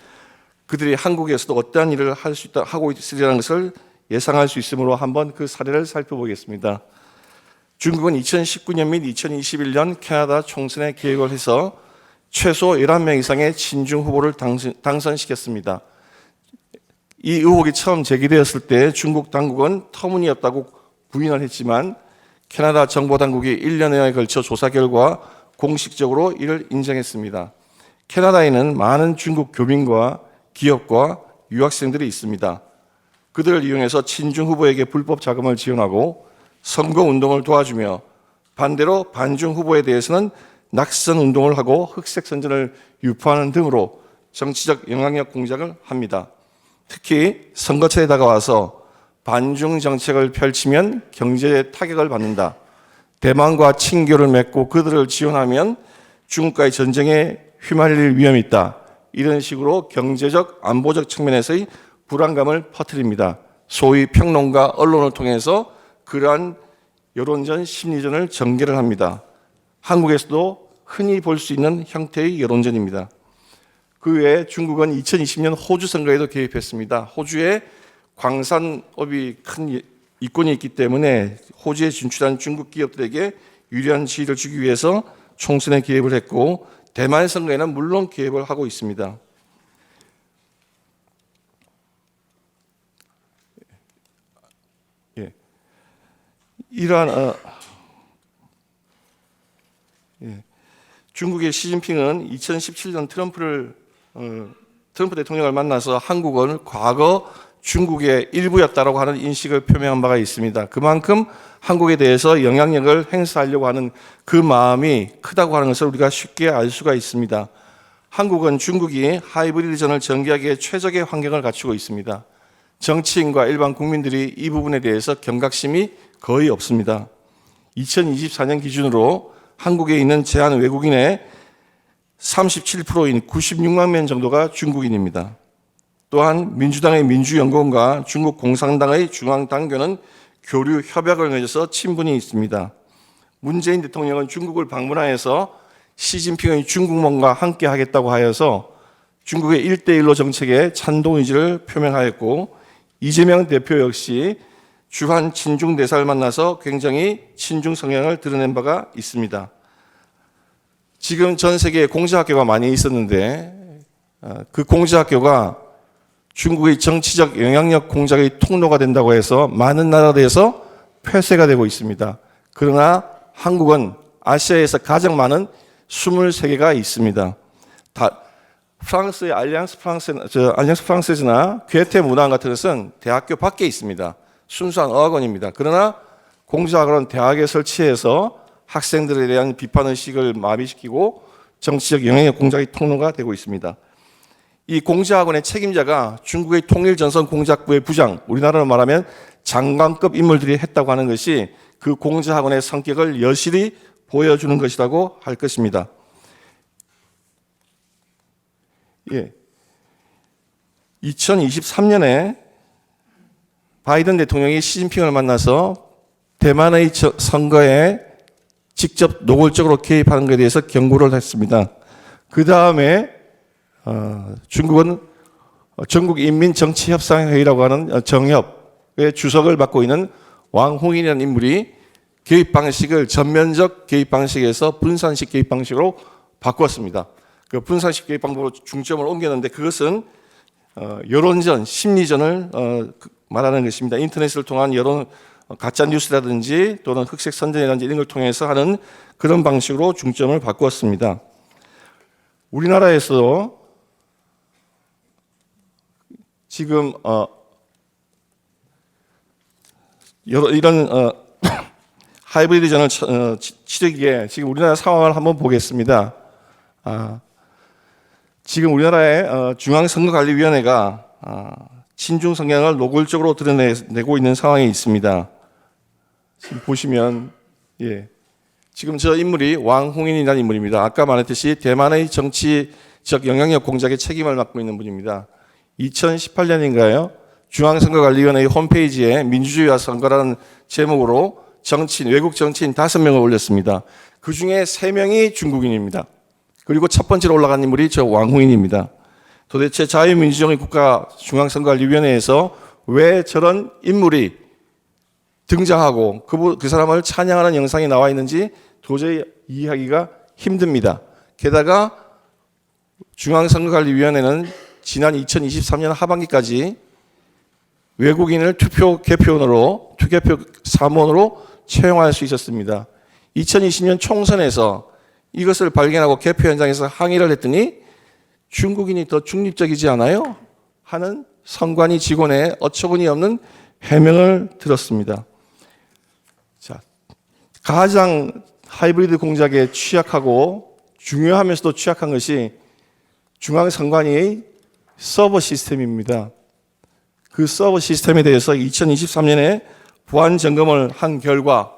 그들이 한국에서도 어떠한 일을 하고 있으리라는 것을 예상할 수 있으므로 한번 그 사례를 살펴보겠습니다. 중국은 2019년 및 2021년 캐나다 총선에 계획을 해서 최소 11명 이상의 친중 후보를 당선시켰습니다. 이 의혹이 처음 제기되었을 때 중국 당국은 터무니없다고 부인을 했지만 캐나다 정보당국이 1년여에 걸쳐 조사 결과 공식적으로 이를 인정했습니다. 캐나다에는 많은 중국 교민과 기업과 유학생들이 있습니다. 그들을 이용해서 친중 후보에게 불법 자금을 지원하고 선거운동을 도와주며 반대로 반중 후보에 대해서는 낙선운동을 하고 흑색선전을 유포하는 등으로 정치적 영향력 공작을 합니다. 특히 선거철에 다가와서 반중 정책을 펼치면 경제에 타격을 받는다. 대만과 친교를 맺고 그들을 지원하면 중국과의 전쟁에 휘말릴 위험이 있다. 이런 식으로 경제적, 안보적 측면에서의 불안감을 퍼뜨립니다. 소위 평론가, 언론을 통해서 그러한 여론전, 심리전을 전개를 합니다. 한국에서도 흔히 볼 수 있는 형태의 여론전입니다. 그 외에 중국은 2020년 호주 선거에도 개입했습니다. 호주에 광산업이 큰 이권이 있기 때문에 호주에 진출한 중국 기업들에게 유리한 지위를 주기 위해서 총선에 개입을 했고 대만 선거에는 물론 개입을 하고 있습니다. 이러한 중국의 시진핑은 2017년 트럼프 대통령을 만나서 한국은 과거 중국의 일부였다라고 하는 인식을 표명한 바가 있습니다. 그만큼 한국에 대해서 영향력을 행사하려고 하는 그 마음이 크다고 하는 것을 우리가 쉽게 알 수가 있습니다. 한국은 중국이 하이브리드전을 전개하기에 최적의 환경을 갖추고 있습니다. 정치인과 일반 국민들이 이 부분에 대해서 경각심이 거의 없습니다. 2024년 기준으로 한국에 있는 제한 외국인의 37%인 96만 명 정도가 중국인입니다. 또한 민주당의 민주연구원과 중국 공산당의 중앙당교는 교류 협약을 맺어서 친분이 있습니다. 문재인 대통령은 중국을 방문하여서 시진핑의 중국몽과 함께 하겠다고 하여서 중국의 1대1로 정책에 찬동 의지를 표명하였고 이재명 대표 역시 주한 친중 대사를 만나서 굉장히 친중 성향을 드러낸 바가 있습니다. 지금 전 세계에 공자학교가 많이 있었는데 그 공자학교가 중국의 정치적 영향력 공작의 통로가 된다고 해서 많은 나라에서 폐쇄가 되고 있습니다. 그러나 한국은 아시아에서 가장 많은 23개가 있습니다. 프랑스의 알리앙스 프랑세즈나 괴테 문화원 같은 것은 대학교 밖에 있습니다. 순수한 어학원입니다. 그러나 공자학원은 대학에 설치해서 학생들에 대한 비판의식을 마비시키고 정치적 영향력 공작의 통로가 되고 있습니다. 이 공자학원의 책임자가 중국의 통일전선 공작부의 부장, 우리나라로 말하면 장관급 인물들이 했다고 하는 것이 그 공자학원의 성격을 여실히 보여주는 것이라고 할 것입니다. 2023년에 바이든 대통령이 시진핑을 만나서 대만의 선거에 직접 노골적으로 개입하는 것에 대해서 경고를 했습니다. 그 다음에 중국은 전국인민정치협상회의라고 하는 정협의 주석을 맡고 있는 왕홍인이라는 인물이 개입 방식을 전면적 개입 방식에서 분산식 개입 방식으로 바꾸었습니다. 그 분산식 개입 방법으로 중점을 옮겼는데 그것은 여론전, 심리전을 말하는 것입니다. 인터넷을 통한 여론 가짜 뉴스라든지 또는 흑색 선전이라든지 이런 걸 통해서 하는 그런 방식으로 중점을 바꾸었습니다. 우리나라에서 지금 이런 하이브리드전을 치르기에 지금 우리나라 상황을 한번 보겠습니다. 지금 우리나라의 중앙선거관리위원회가 친중 성향을 노골적으로 드러내고 있는 상황이 있습니다. 지금 보시면 지금 저 인물이 왕홍인이라는 인물입니다. 아까 말했듯이 대만의 정치적 영향력 공작에 책임을 맡고 있는 분입니다. 2018년인가요? 중앙선거관리위원회 홈페이지에 민주주의와 선거라는 제목으로 외국 정치인 5명을 올렸습니다. 그 중에 3명이 중국인입니다. 그리고 첫 번째로 올라간 인물이 저 왕홍인입니다. 도대체 자유민주주의 국가 중앙선거관리위원회에서 왜 저런 인물이 등장하고 그 사람을 찬양하는 영상이 나와 있는지 도저히 이해하기가 힘듭니다. 게다가 중앙선거관리위원회는 지난 2023년 하반기까지 외국인을 투표 사무원으로 채용할 수 있었습니다. 2020년 총선에서 이것을 발견하고 개표 현장에서 항의를 했더니 중국인이 더 중립적이지 않아요? 하는 선관위 직원의 어처구니 없는 해명을 들었습니다. 자, 가장 하이브리드 공작에 취약하고 중요하면서도 취약한 것이 중앙선관위의 서버 시스템입니다. 그 서버 시스템에 대해서 2023년에 보안 점검을 한 결과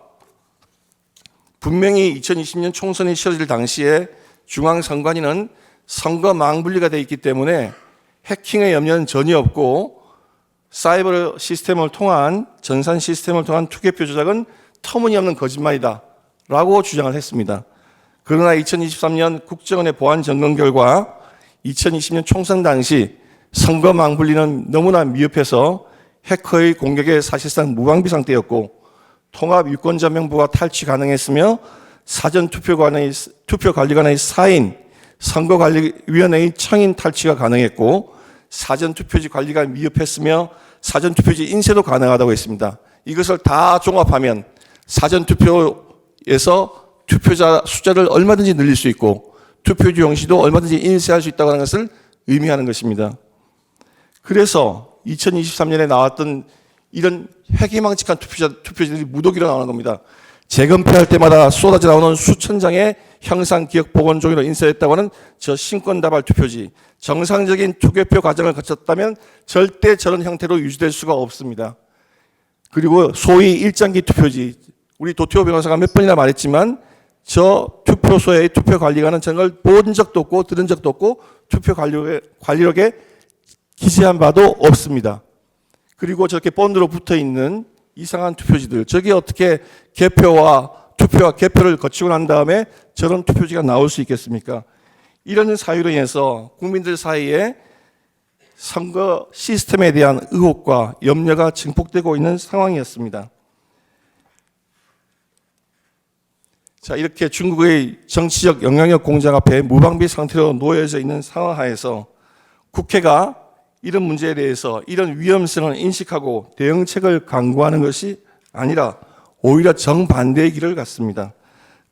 분명히 2020년 총선이 치러질 당시에 중앙선관위는 선거 망분리가 되어 있기 때문에 해킹의 염려는 전혀 없고 사이버 시스템을 통한 전산 시스템을 통한 투개표 조작은 터무니없는 거짓말이다 라고 주장을 했습니다. 그러나 2023년 국정원의 보안 점검 결과 2020년 총선 당시 선거 망분리는 너무나 미흡해서 해커의 공격에 사실상 무방비 상태였고 통합 유권자명부가 탈취 가능했으며 사전 투표관리관의 사인, 선거관리위원회의 청인 탈취가 가능했고 사전 투표지 관리가 미흡했으며 사전 투표지 인쇄도 가능하다고 했습니다. 이것을 다 종합하면 사전 투표에서 투표자 숫자를 얼마든지 늘릴 수 있고 투표지 용지도 얼마든지 인쇄할 수 있다고 하는 것을 의미하는 것입니다. 그래서 2023년에 나왔던 이런 회기망측한 투표지들이 무더기로 나오는 겁니다. 재검표할 때마다 쏟아져 나오는 수천 장의 형상 기억 복원 종이로 인쇄했다고 하는 저 신권다발 투표지. 정상적인 투개표 과정을 거쳤다면 절대 저런 형태로 유지될 수가 없습니다. 그리고 소위 일장기 투표지. 우리 도태호 변호사가 몇 번이나 말했지만 저 투표소의 투표관리관은 저걸 본 적도 없고 들은 적도 없고 투표관리록에 기재한 바도 없습니다. 그리고 저렇게 본드로 붙어 있는 이상한 투표지들, 저게 어떻게 개표와 개표를 거치고 난 다음에 저런 투표지가 나올 수 있겠습니까? 이런 사유로 인해서 국민들 사이에 선거 시스템에 대한 의혹과 염려가 증폭되고 있는 상황이었습니다. 자, 이렇게 중국의 정치적 영향력 공작 앞에 무방비 상태로 놓여져 있는 상황 하에서 국회가 이런 문제에 대해서 이런 위험성을 인식하고 대응책을 강구하는 것이 아니라 오히려 정반대의 길을 갔습니다.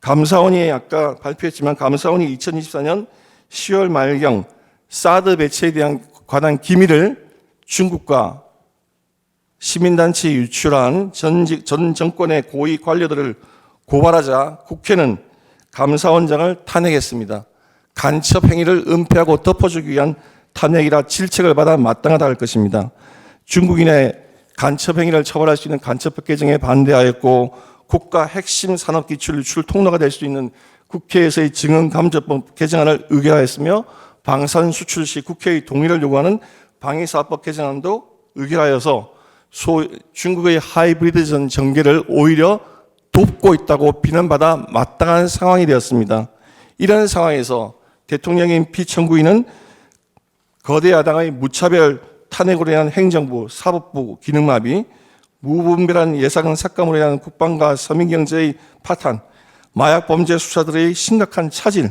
감사원이 아까 발표했지만 감사원이 2024년 10월 말경 사드 배치에 대한 관한 기밀을 중국과 시민단체에 유출한 전 정권의 고위 관료들을 고발하자 국회는 감사원장을 탄핵했습니다. 간첩 행위를 은폐하고 덮어주기 위한 탄핵이라 질책을 받아 마땅하다 할 것입니다. 중국인의 간첩 행위를 처벌할 수 있는 간첩법 개정에 반대하였고 국가 핵심 산업 기술 유출 통로가 될 수 있는 국회에서의 증언감정법 개정안을 의결하였으며 방산 수출 시 국회의 동의를 요구하는 방위사업법 개정안도 의결하여서 중국의 하이브리드 전개를 오히려 돕고 있다고 비난받아 마땅한 상황이 되었습니다. 이런 상황에서 대통령인 피청구인은 거대 야당의 무차별 탄핵으로 인한 행정부, 사법부 기능마비, 무분별한 예산 삭감으로 인한 국방과 서민경제의 파탄, 마약 범죄 수사들의 심각한 차질,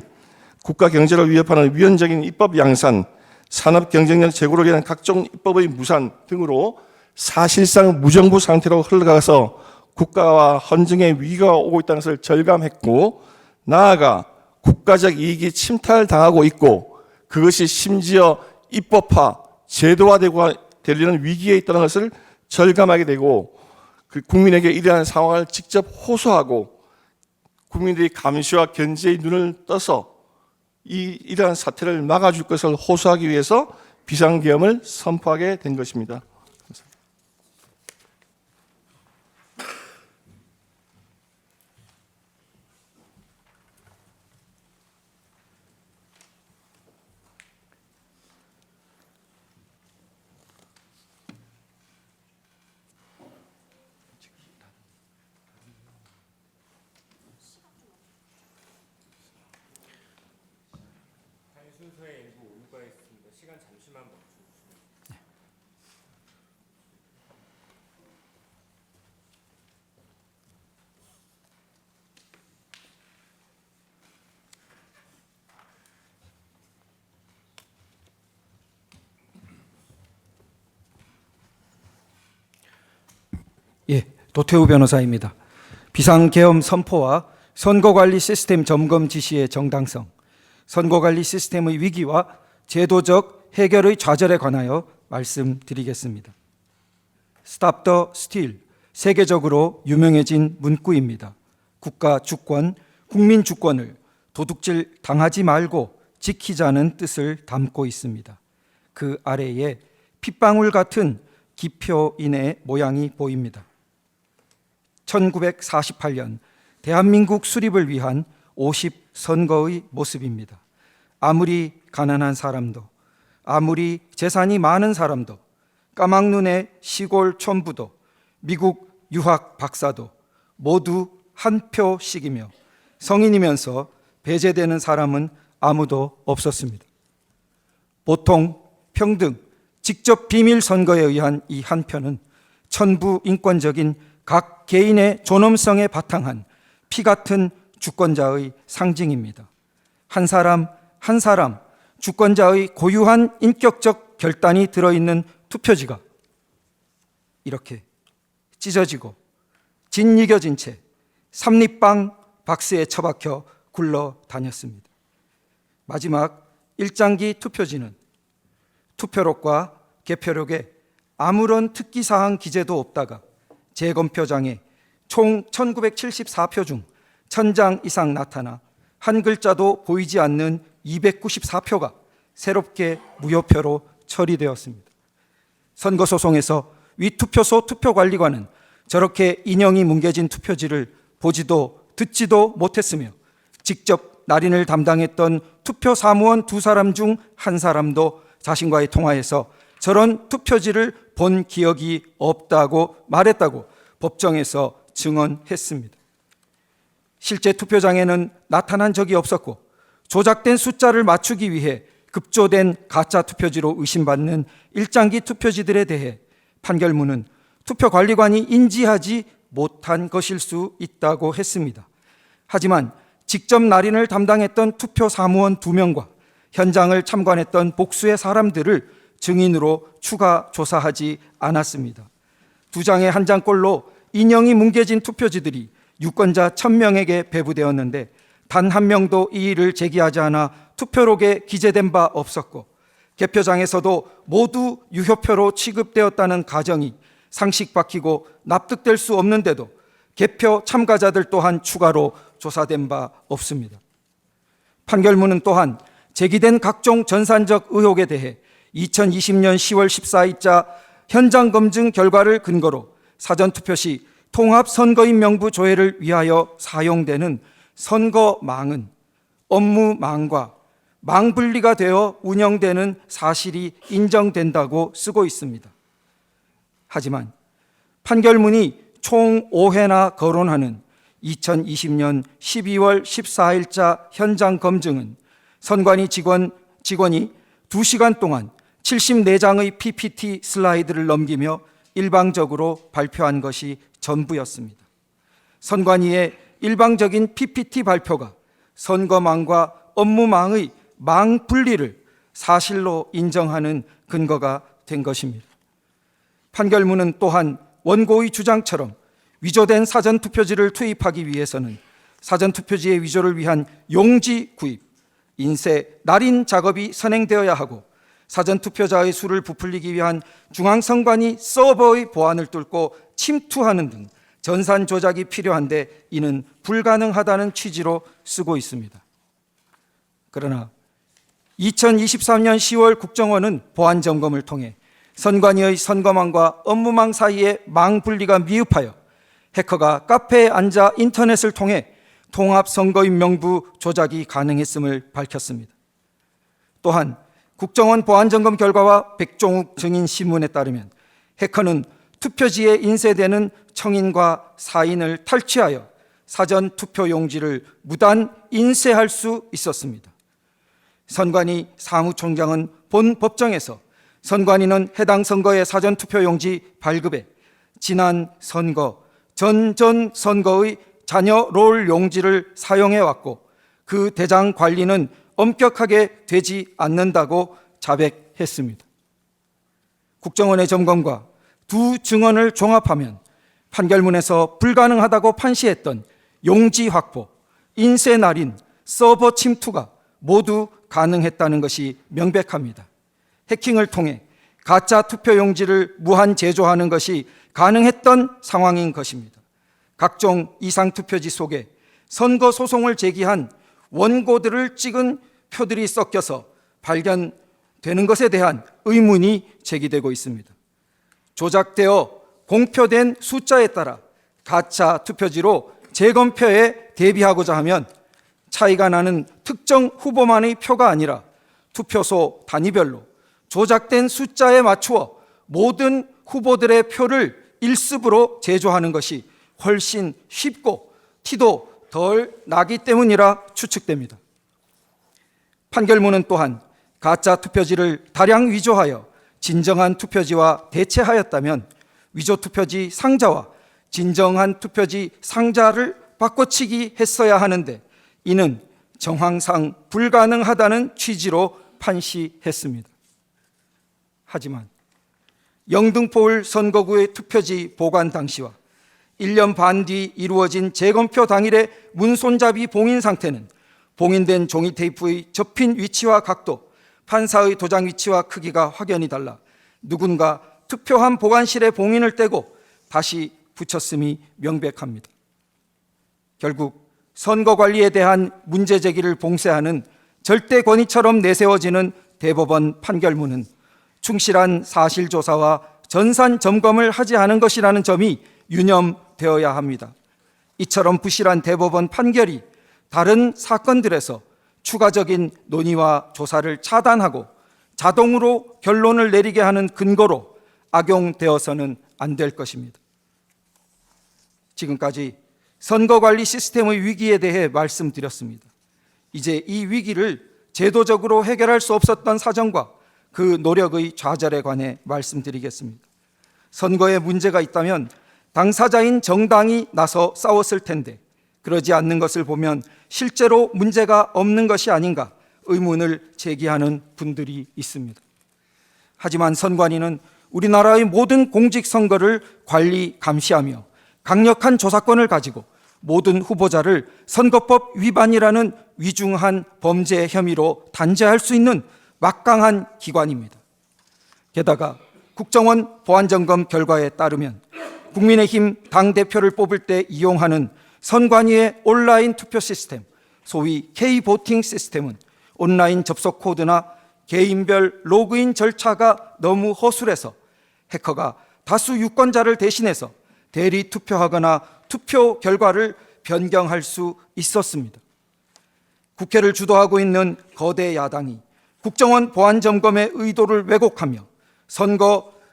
국가 경제를 위협하는 위헌적인 입법 양산, 산업 경쟁력 제고를 위한 각종 입법의 무산 등으로 사실상 무정부 상태로 흘러가서 국가와 헌정의 위기가 오고 있다는 것을 절감했고 나아가 국가적 이익이 침탈당하고 있고 그것이 심지어 입법화, 제도화되고 되려는 위기에 있다는 것을 절감하게 되고 그 국민에게 이러한 상황을 직접 호소하고 국민들이 감시와 견제의 눈을 떠서 이러한 사태를 막아줄 것을 호소하기 위해서 비상계엄을 선포하게 된 것입니다. 순서에 일부 오류가 있습니다. 시간 잠시만 멈춰주세요. 예, 도태우 변호사입니다. 비상계엄 선포와 선거관리 시스템 점검 지시의 정당성, 선거관리 시스템의 위기와 제도적 해결의 좌절에 관하여 말씀드리겠습니다. Stop the Steal, 세계적으로 유명해진 문구입니다. 국가 주권, 국민 주권을 도둑질 당하지 말고 지키자는 뜻을 담고 있습니다. 그 아래에 핏방울 같은 기표인의 모양이 보입니다. 1948년 대한민국 수립을 위한 50선거의 모습입니다. 아무리 가난한 사람도, 아무리 재산이 많은 사람도, 까막눈의 시골 촌부도, 미국 유학 박사도 모두 한 표씩이며 성인이면서 배제되는 사람은 아무도 없었습니다. 보통, 평등, 직접 비밀 선거에 의한 이 한 표는 천부 인권적인 각 개인의 존엄성에 바탕한 피 같은 주권자의 상징입니다. 한 사람 한 사람 주권자의 고유한 인격적 결단이 들어있는 투표지가 이렇게 찢어지고 짓이겨진 채 삼립방 박스에 처박혀 굴러다녔습니다. 마지막 일장기 투표지는 투표록과 개표록에 아무런 특기사항 기재도 없다가 재검표장에 총 1974표 중 1000장 이상 나타나 한 글자도 보이지 않는 294표가 새롭게 무효표로 처리되었습니다. 선거소송에서 위 투표소 투표관리관은 저렇게 인형이 뭉개진 투표지를 보지도 듣지도 못했으며 직접 날인을 담당했던 투표 사무원 2사람 중 한 사람도 자신과의 통화에서 저런 투표지를 본 기억이 없다고 말했다고 법정에서 증언했습니다. 실제 투표장에는 나타난 적이 없었고 조작된 숫자를 맞추기 위해 급조된 가짜 투표지로 의심받는 일장기 투표지들에 대해 판결문은 투표관리관이 인지하지 못한 것일 수 있다고 했습니다. 하지만 직접 날인을 담당했던 투표 사무원 2명과 현장을 참관했던 복수의 사람들을 증인으로 추가 조사하지 않았습니다. 2장에 1장꼴로 인형이 뭉개진 투표지들이 유권자 1000명에게 배부되었는데 단 한 명도 이의를 제기하지 않아 투표록에 기재된 바 없었고 개표장에서도 모두 유효표로 취급되었다는 가정이 상식박히고 납득될 수 없는데도 개표 참가자들 또한 추가로 조사된 바 없습니다. 판결문은 또한 제기된 각종 전산적 의혹에 대해 2020년 10월 14일자 현장 검증 결과를 근거로 사전투표 시 통합선거인 명부 조회를 위하여 사용되는 선거망은 업무망과 망분리가 되어 운영되는 사실이 인정된다고 쓰고 있습니다. 하지만 판결문이 총 5회나 거론하는 2020년 12월 14일자 현장 검증은 선관위 직원이 2시간 동안 74장의 PPT 슬라이드를 넘기며 일방적으로 발표한 것이 전부였습니다. 선관위의 일방적인 PPT 발표가 선거망과 업무망의 망 분리를 사실로 인정하는 근거가 된 것입니다. 판결문은 또한 원고의 주장처럼 위조된 사전투표지를 투입하기 위해서는 사전투표지의 위조를 위한 용지 구입, 인쇄, 날인 작업이 선행되어야 하고 사전투표자의 수를 부풀리기 위한 중앙선관위 서버의 보안을 뚫고 침투하는 등 전산 조작이 필요한데 이는 불가능하다는 취지로 쓰고 있습니다. 그러나 2023년 10월 국정원은 보안 점검을 통해 선관위의 선거망과 업무망 사이의 망 분리가 미흡하여 해커가 카페에 앉아 인터넷을 통해 통합선거인 명부 조작이 가능했음을 밝혔습니다. 또한 국정원 보안점검 결과와 백종욱 증인 신문에 따르면 해커는 투표지에 인쇄되는 청인과 사인을 탈취하여 사전 투표 용지를 무단 인쇄할 수 있었습니다. 선관위 사무총장은 본 법정에서 선관위는 해당 선거의 사전 투표 용지 발급에 지난 선거, 전전 선거의 자녀 롤 용지를 사용해 왔고 그 대장 관리는 엄격하게 되지 않는다고 자백했습니다. 국정원의 점검과 두 증언을 종합하면 판결문에서 불가능하다고 판시했던 용지 확보, 인쇄 날인, 서버 침투가 모두 가능했다는 것이 명백합니다. 해킹을 통해 가짜 투표 용지를 무한 제조하는 것이 가능했던 상황인 것입니다. 각종 이상 투표지 속에 선거 소송을 제기한 원고들을 찍은 표들이 섞여서 발견되는 것에 대한 의문이 제기되고 있습니다. 조작되어 공표된 숫자에 따라 가짜 투표지로 재검표에 대비하고자 하면 차이가 나는 특정 후보만의 표가 아니라 투표소 단위별로 조작된 숫자에 맞추어 모든 후보들의 표를 일습으로 제조하는 것이 훨씬 쉽고 티도 덜 나기 때문이라 추측됩니다. 판결문은 또한 가짜 투표지를 다량 위조하여 진정한 투표지와 대체하였다면 위조 투표지 상자와 진정한 투표지 상자를 바꿔치기 했어야 하는데 이는 정황상 불가능하다는 취지로 판시했습니다. 하지만 영등포울 선거구의 투표지 보관 당시와 1년 반 뒤 이루어진 재검표 당일의 문손잡이 봉인 상태는 봉인된 종이 테이프의 접힌 위치와 각도, 판사의 도장 위치와 크기가 확연히 달라 누군가 투표함 보관실에 봉인을 떼고 다시 붙였음이 명백합니다. 결국 선거 관리에 대한 문제 제기를 봉쇄하는 절대 권위처럼 내세워지는 대법원 판결문은 충실한 사실조사와 전산 점검을 하지 않은 것이라는 점이 유념되어야 합니다. 이처럼 부실한 대법원 판결이 다른 사건들에서 추가적인 논의와 조사를 차단하고 자동으로 결론을 내리게 하는 근거로 악용되어서는 안 될 것입니다. 지금까지 선거관리 시스템의 위기에 대해 말씀드렸습니다. 이제 이 위기를 제도적으로 해결할 수 없었던 사정과 그 노력의 좌절에 관해 말씀드리겠습니다. 선거에 문제가 있다면 당사자인 정당이 나서 싸웠을 텐데 그러지 않는 것을 보면 실제로 문제가 없는 것이 아닌가 의문을 제기하는 분들이 있습니다. 하지만 선관위는 우리나라의 모든 공직선거를 관리, 감시하며 강력한 조사권을 가지고 모든 후보자를 선거법 위반이라는 위중한 범죄 혐의로 단죄할 수 있는 막강한 기관입니다. 게다가 국정원 보안점검 결과에 따르면 국민의힘 당대표를 뽑을 때 이용하는 선관위의 온라인 투표 시스템, 소위 K보팅 시스템은 온라인 접속 코드나 개인별 로그인 절차가 너무 허술해서 해커가 다수 유권자를 대신해서 대리 투표하거나 투표 결과를 변경할 수 있었습니다. 국회를 주도하고 있는 거대 야당이 국정원 보안점검의 의도를 왜곡하며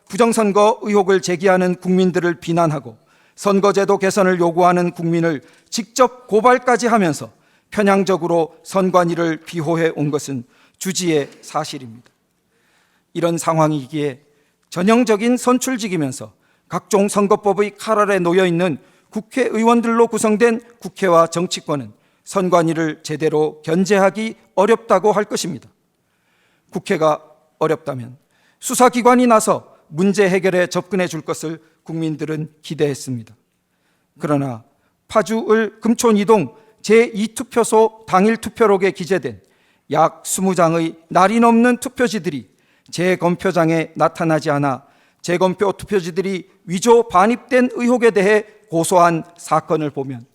부정선거 의혹을 제기하는 국민들을 비난하고 선거제도 개선을 요구하는 국민을 직접 고발까지 하면서 편향적으로 선관위를 비호해 온 것은 주지의 사실입니다. 이런 상황이기에 전형적인 선출직이면서 각종 선거법의 칼 아래 놓여있는 국회의원들로 구성된 국회와 정치권은 선관위를 제대로 견제하기 어렵다고 할 것입니다. 국회가 어렵다면 수사기관이 나서 문제 해결에 접근해 줄 것을 국민들은 기대했습니다. 그러나 파주을 금촌이동 제2투표소 당일 투표록에 기재된 약 20장의 날이 넘는 투표지들이 재검표장에 나타나지 않아 재검표 투표지들이 위조 반입된 의혹에 대해 고소한 사건을 보면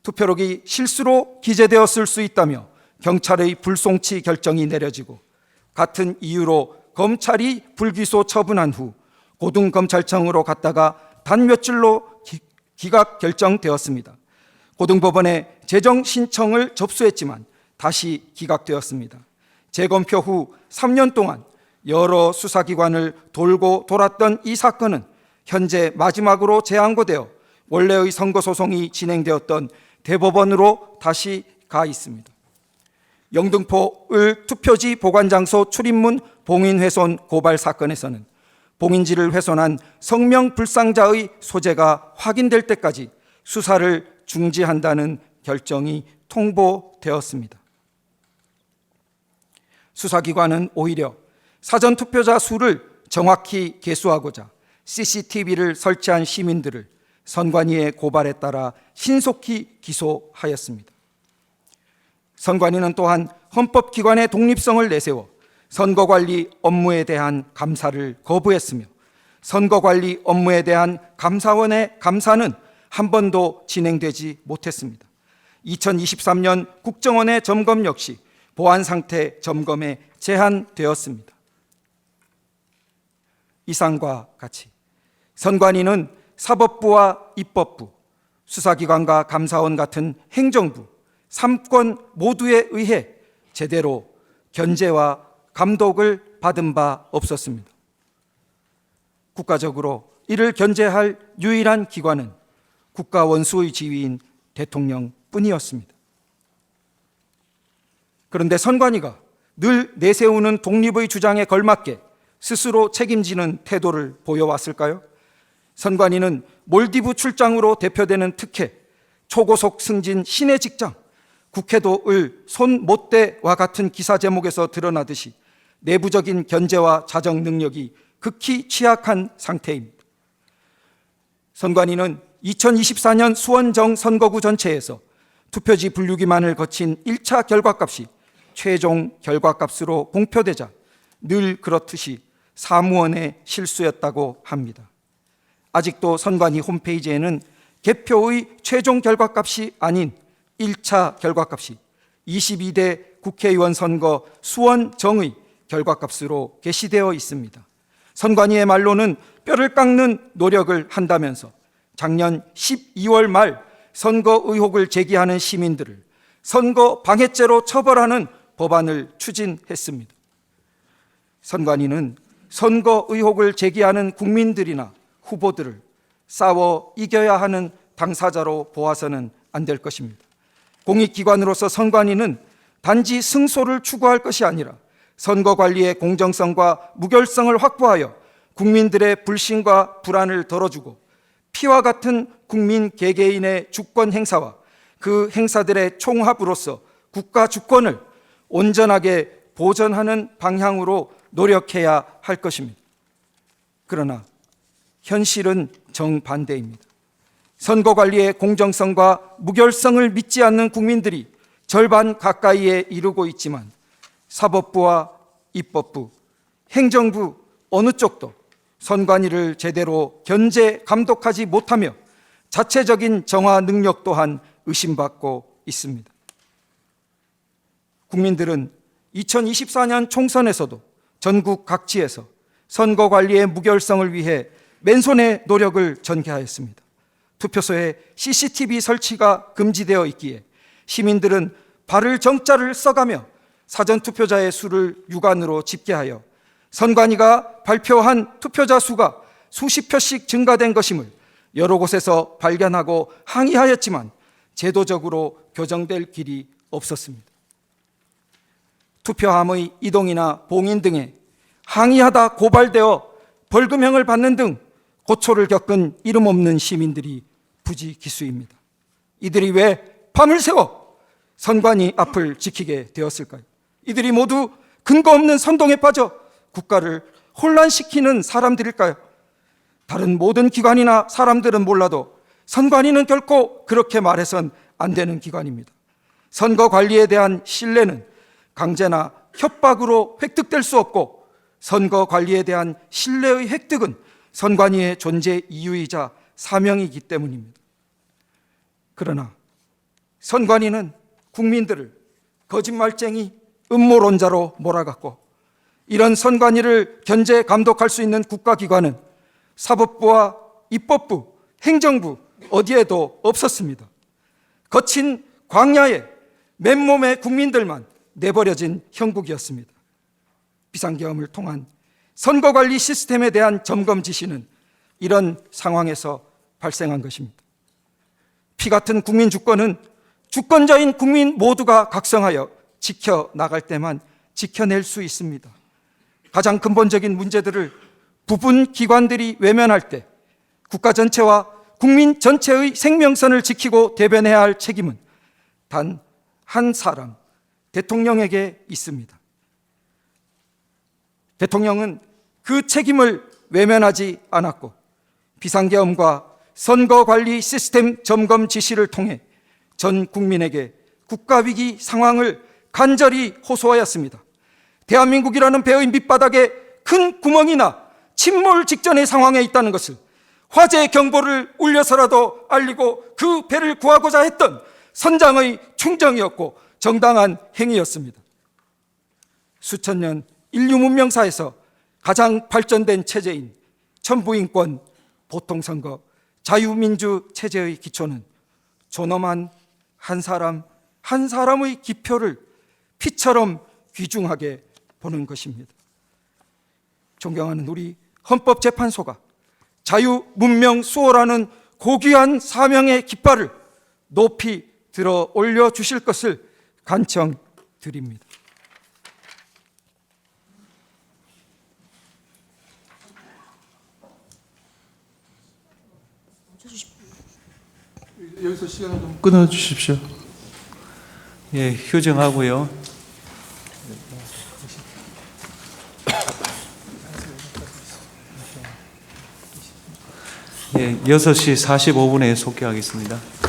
투표록이 실수로 기재되었을 수 있다며 경찰의 불송치 결정이 내려지고 같은 이유로 검찰이 불기소 처분한 후 고등검찰청으로 갔다가 단 며칠로 기각 결정되었습니다. 고등법원에 재정 신청을 접수했지만 다시 기각되었습니다. 재검표 후 3년 동안 여러 수사기관을 돌고 돌았던 이 사건은 현재 마지막으로 재항고되어 원래의 선거소송이 진행되었던 대법원으로 다시 가 있습니다. 영등포을 투표지 보관장소 출입문 봉인훼손 고발 사건에서는 봉인지를 훼손한 성명불상자의 소재가 확인될 때까지 수사를 중지한다는 결정이 통보되었습니다. 수사기관은 오히려 사전투표자 수를 정확히 계수하고자 CCTV를 설치한 시민들을 선관위의 고발에 따라 신속히 기소하였습니다. 선관위는 또한 헌법기관의 독립성을 내세워 선거관리 업무에 대한 감사를 거부했으며 선거관리 업무에 대한 감사원의 감사는 한 번도 진행되지 못했습니다. 2023년 국정원의 점검 역시 보안상태 점검에 제한되었습니다. 이상과 같이 선관위는 사법부와 입법부, 수사기관과 감사원 같은 행정부, 3권 모두에 의해 제대로 견제와 감독을 받은 바 없었습니다. 국가적으로 이를 견제할 유일한 기관은 국가 원수의 지위인 대통령뿐이었습니다. 그런데 선관위가 늘 내세우는 독립의 주장에 걸맞게 스스로 책임지는 태도를 보여왔을까요? 선관위는 몰디브 출장으로 대표되는 특혜, 초고속 승진 신의 직장, 국회도을 손 못 대와 같은 기사 제목에서 드러나듯이 내부적인 견제와 자정 능력이 극히 취약한 상태입니다. 선관위는 2024년 수원정 선거구 전체에서 투표지 분류기만을 거친 1차 결과값이 최종 결과값으로 공표되자 늘 그렇듯이 사무원의 실수였다고 합니다. 아직도 선관위 홈페이지에는 개표의 최종 결과값이 아닌 1차 결과값이 22대 국회의원 선거 수원정의 결과값으로 게시되어 있습니다. 선관위의 말로는 뼈를 깎는 노력을 한다면서 작년 12월 말 선거 의혹을 제기하는 시민들을 선거 방해죄로 처벌하는 법안을 추진했습니다. 선관위는 선거 의혹을 제기하는 국민들이나 후보들을 싸워 이겨야 하는 당사자로 보아서는 안 될 것입니다. 공익기관으로서 선관위는 단지 승소를 추구할 것이 아니라 선거 관리의 공정성과 무결성을 확보하여 국민들의 불신과 불안을 덜어주고 피와 같은 국민 개개인의 주권 행사와 그 행사들의 총합으로서 국가 주권을 온전하게 보전하는 방향으로 노력해야 할 것입니다. 그러나 현실은 정반대입니다. 선거관리의 공정성과 무결성을 믿지 않는 국민들이 절반 가까이에 이르고 있지만 사법부와 입법부, 행정부 어느 쪽도 선관위를 제대로 견제, 감독하지 못하며 자체적인 정화 능력 또한 의심받고 있습니다. 국민들은 2024년 총선에서도 전국 각지에서 선거관리의 무결성을 위해 맨손의 노력을 전개하였습니다. 투표소에 CCTV 설치가 금지되어 있기에 시민들은 발을 정자를 써가며 사전투표자의 수를 육안으로 집계하여 선관위가 발표한 투표자 수가 수십 표씩 증가된 것임을 여러 곳에서 발견하고 항의하였지만 제도적으로 교정될 길이 없었습니다. 투표함의 이동이나 봉인 등에 항의하다 고발되어 벌금형을 받는 등 고초를 겪은 이름 없는 시민들이 부지기수입니다. 이들이 왜 밤을 새워 선관위 앞을 지키게 되었을까요? 이들이 모두 근거 없는 선동에 빠져 국가를 혼란시키는 사람들일까요? 다른 모든 기관이나 사람들은 몰라도 선관위는 결코 그렇게 말해선 안 되는 기관입니다. 선거 관리에 대한 신뢰는 강제나 협박으로 획득될 수 없고 선거 관리에 대한 신뢰의 획득은 선관위의 존재 이유이자 사명이기 때문입니다. 그러나 선관위는 국민들을 거짓말쟁이, 음모론자로 몰아갔고 이런 선관위를 견제 감독할 수 있는 국가기관은 사법부와 입법부, 행정부 어디에도 없었습니다. 거친 광야에 맨몸의 국민들만 내버려진 형국이었습니다. 비상계엄을 통한 선거관리 시스템에 대한 점검 지시는 이런 상황에서 발생한 것입니다. 피 같은 국민 주권은 주권자인 국민 모두가 각성하여 지켜나갈 때만 지켜낼 수 있습니다. 가장 근본적인 문제들을 부분 기관들이 외면할 때 국가 전체와 국민 전체의 생명선을 지키고 대변해야 할 책임은 단 한 사람, 대통령에게 있습니다. 대통령은 그 책임을 외면하지 않았고 비상계엄과 선거관리 시스템 점검 지시를 통해 전 국민에게 국가위기 상황을 간절히 호소하였습니다. 대한민국이라는 배의 밑바닥에 큰 구멍이나 침몰 직전의 상황에 있다는 것을 화재 경보를 울려서라도 알리고 그 배를 구하고자 했던 선장의 충정이었고 정당한 행위였습니다. 수천 년 인류 문명사에서 가장 발전된 체제인 천부인권, 보통선거, 자유민주 체제의 기초는 존엄한 한 사람 한 사람의 기표를 피처럼 귀중하게 보는 것입니다. 존경하는 우리 헌법재판소가 자유, 문명, 수호라는 고귀한 사명의 깃발을 높이 들어 올려주실 것을 간청드립니다. 여기서 시간을 좀 끊어주십시오. 예, 휴정하고요. 예, 6시 45분에 속개하겠습니다.